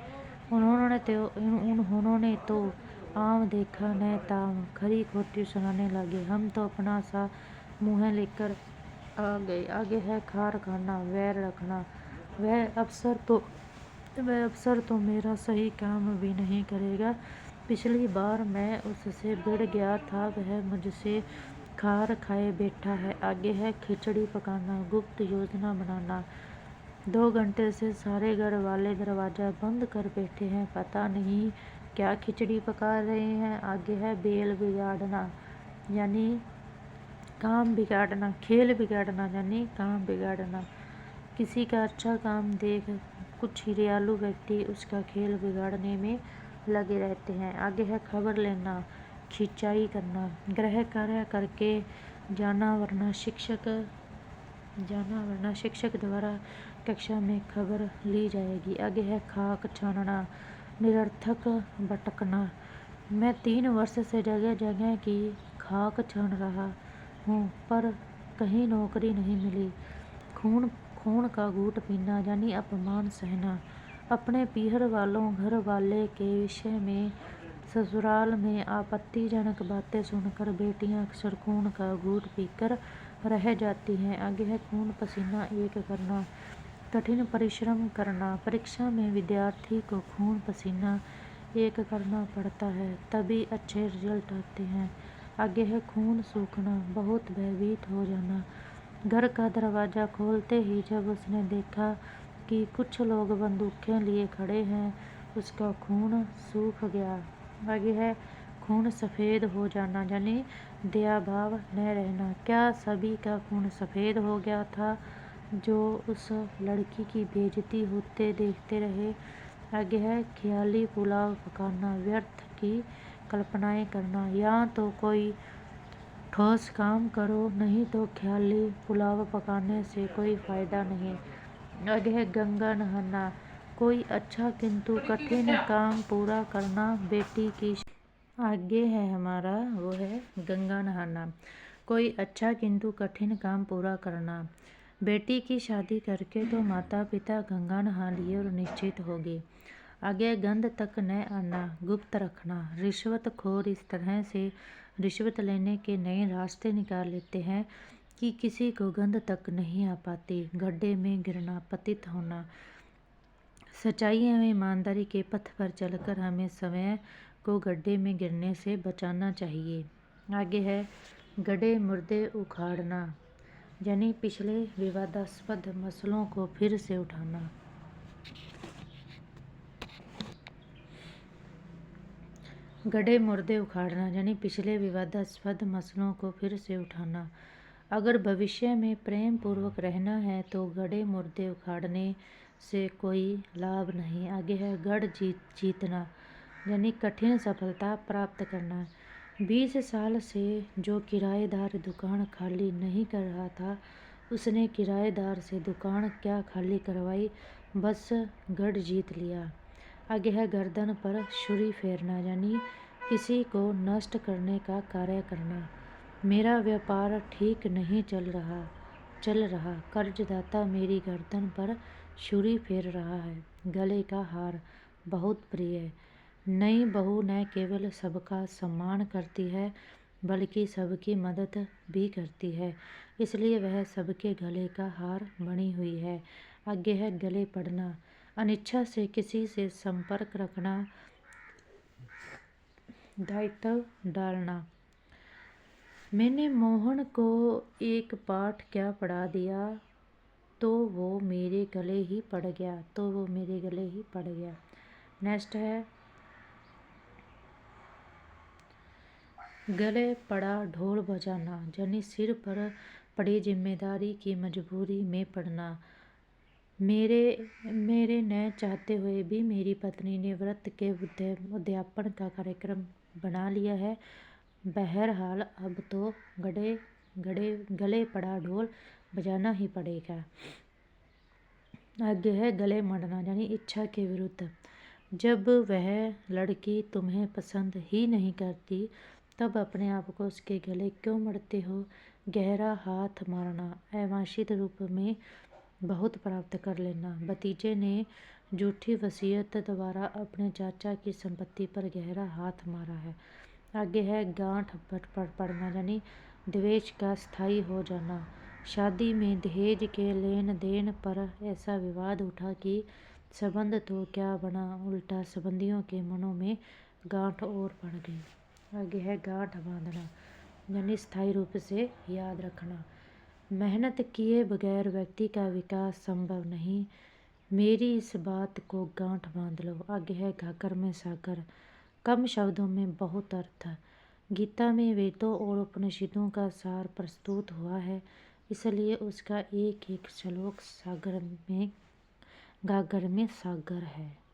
उन्होंने तो आम देखा न ताम, खरी खोटी सुनाने लगे। हम तो अपना सा मुँह लेकर आ गए। आगे है खार खाना, वैर रखना। वह अफसर तो मेरा सही काम भी नहीं करेगा। पिछली बार मैं उससे बिड़ गया था, वह मुझसे खार खाए बैठा है। आगे है खिचड़ी पकाना, गुप्त योजना बनाना। 2 घंटे से सारे घर वाले दरवाज़ा बंद कर बैठे हैं, पता नहीं क्या खिचड़ी पका रहे हैं। आगे है बेल बिगाड़ना यानी काम बिगाड़ना, खेल बिगाड़ना यानी काम बिगाड़ना। किसी का अच्छा काम देख कुछ हिरियालू व्यक्ति उसका खेल बिगाड़ने में लगे रहते हैं। आगे है खबर लेना, खिंचाई करना, गृह कार्य करके जाना वरना शिक्षक द्वारा कक्षा में खबर ली जाएगी। आगे है खाक छानना, निरर्थक भटकना। मैं 3 वर्ष से जगह जगह की खाक छान रहा हूँ पर कहीं नौकरी नहीं मिली। खून का घूंट पीना यानी अपमान सहना। अपने पीहर वालों घर वाले के विषय में ससुराल में आपत्तिजनक बातें सुनकर बेटियां अक्सर खून का घूंट पीकर रह जाती हैं। आगे है खून पसीना एक करना, कठिन परिश्रम करना। परीक्षा में विद्यार्थी को खून पसीना एक करना पड़ता है, तभी अच्छे रिजल्ट आते हैं। आगे है खून सूखना, बहुत भयभीत हो जाना। घर का दरवाज़ा खोलते ही जब उसने देखा कि कुछ लोग बंदूकें लिए खड़े हैं, उसका खून सूख गया। आगे है खून सफ़ेद हो जाना यानी दया भाव न रहना। क्या सभी का खून सफ़ेद हो गया था जो उस लड़की की बेइज्जती होते देखते रहे। आगे है ख्याली पुलाव पकाना, व्यर्थ की कल्पनाएं करना। या तो कोई ठोस काम करो, नहीं तो ख्याली पुलाव पकाने से कोई फ़ायदा नहीं। आगे है गंगा नहाना, कोई अच्छा किंतु कठिन काम पूरा करना। बेटी की आगे है हमारा वो है गंगा नहाना, कोई अच्छा किंतु कठिन काम पूरा करना। बेटी की शादी करके तो माता पिता गंगा नहा लिए और निश्चित हो गए। आगे गंध तक न आना, गुप्त रखना। रिश्वतखोर इस तरह से रिश्वत लेने के नए रास्ते निकाल लेते हैं कि किसी को गंध तक नहीं आ पाती। गड्ढे में गिरना, पतित होना। सच्चाई एवं ईमानदारी के पथ पर चलकर हमें समय को गड्ढे में गिरने से बचाना चाहिए। आगे है गड्ढे मुर्दे उखाड़ना यानी पिछले विवादास्पद मसलों को फिर से उठाना। गड्ढे मुर्दे उखाड़ना यानी पिछले विवादास्पद मसलों को फिर से उठाना। अगर भविष्य में प्रेम पूर्वक रहना है तो गड्ढे मुर्दे उखाड़ने से कोई लाभ नहीं। आगे है गढ़ जीतना यानी कठिन सफलता प्राप्त करना। 20 साल से जो किराएदार दुकान खाली नहीं कर रहा था, उसने किराएदार से दुकान क्या खाली करवाई, बस गढ़ जीत लिया। आगे है गर्दन पर छुरी फेरना यानी किसी को नष्ट करने का कार्य करना। मेरा व्यापार ठीक नहीं चल रहा, कर्जदाता मेरी गर्दन पर छुरी फेर रहा है। गले का हार बहुत प्रिय। नई बहू न केवल सबका सम्मान करती है बल्कि सबकी मदद भी करती है, इसलिए वह सबके गले का हार बनी हुई है। आगे है गले पड़ना, अनिच्छा से किसी से संपर्क रखना, दायित्व डालना। मैंने मोहन को एक पाठ क्या पढ़ा दिया तो वो मेरे गले ही पड़ गया। नेक्स्ट है गले पड़ा ढोल बजाना यानी सिर पर पड़ी जिम्मेदारी की मजबूरी में पड़ना। मेरे न चाहते हुए भी मेरी पत्नी ने व्रत के उद्यापन का कार्यक्रम बना लिया है। बहरहाल अब तो गले पड़ा ढोल बजाना ही पड़ेगा। आगे है गले मड़ना, यानी इच्छा के विरुद्ध। जब वह लड़की तुम्हें पसंद ही नहीं करती तब अपने आप को उसके गले क्यों मड़ते हो। गहरा हाथ मारना, अवांछित रूप में बहुत प्राप्त कर लेना। भतीजे ने झूठी वसीयत द्वारा अपने चाचा की संपत्ति पर गहरा हाथ मारा है। आगे है गांठ पड़ना, यानी द्वेष का स्थायी हो जाना। शादी में दहेज के लेन देन पर ऐसा विवाद उठा कि संबंध तो क्या बना, उल्टा संबंधियों के मनों में गांठ और पड़ गई। आगे है गांठ बांधना, यानी स्थायी रूप से याद रखना। मेहनत किए बगैर व्यक्ति का विकास संभव नहीं, मेरी इस बात को गांठ बांध लो। आगे है घाघर में सागर, कम शब्दों में बहुत अर्थ। गीता में वेदों और उपनिषदों का सार प्रस्तुत हुआ है, इसलिए उसका एक एक श्लोक सागर में घाघर में सागर है।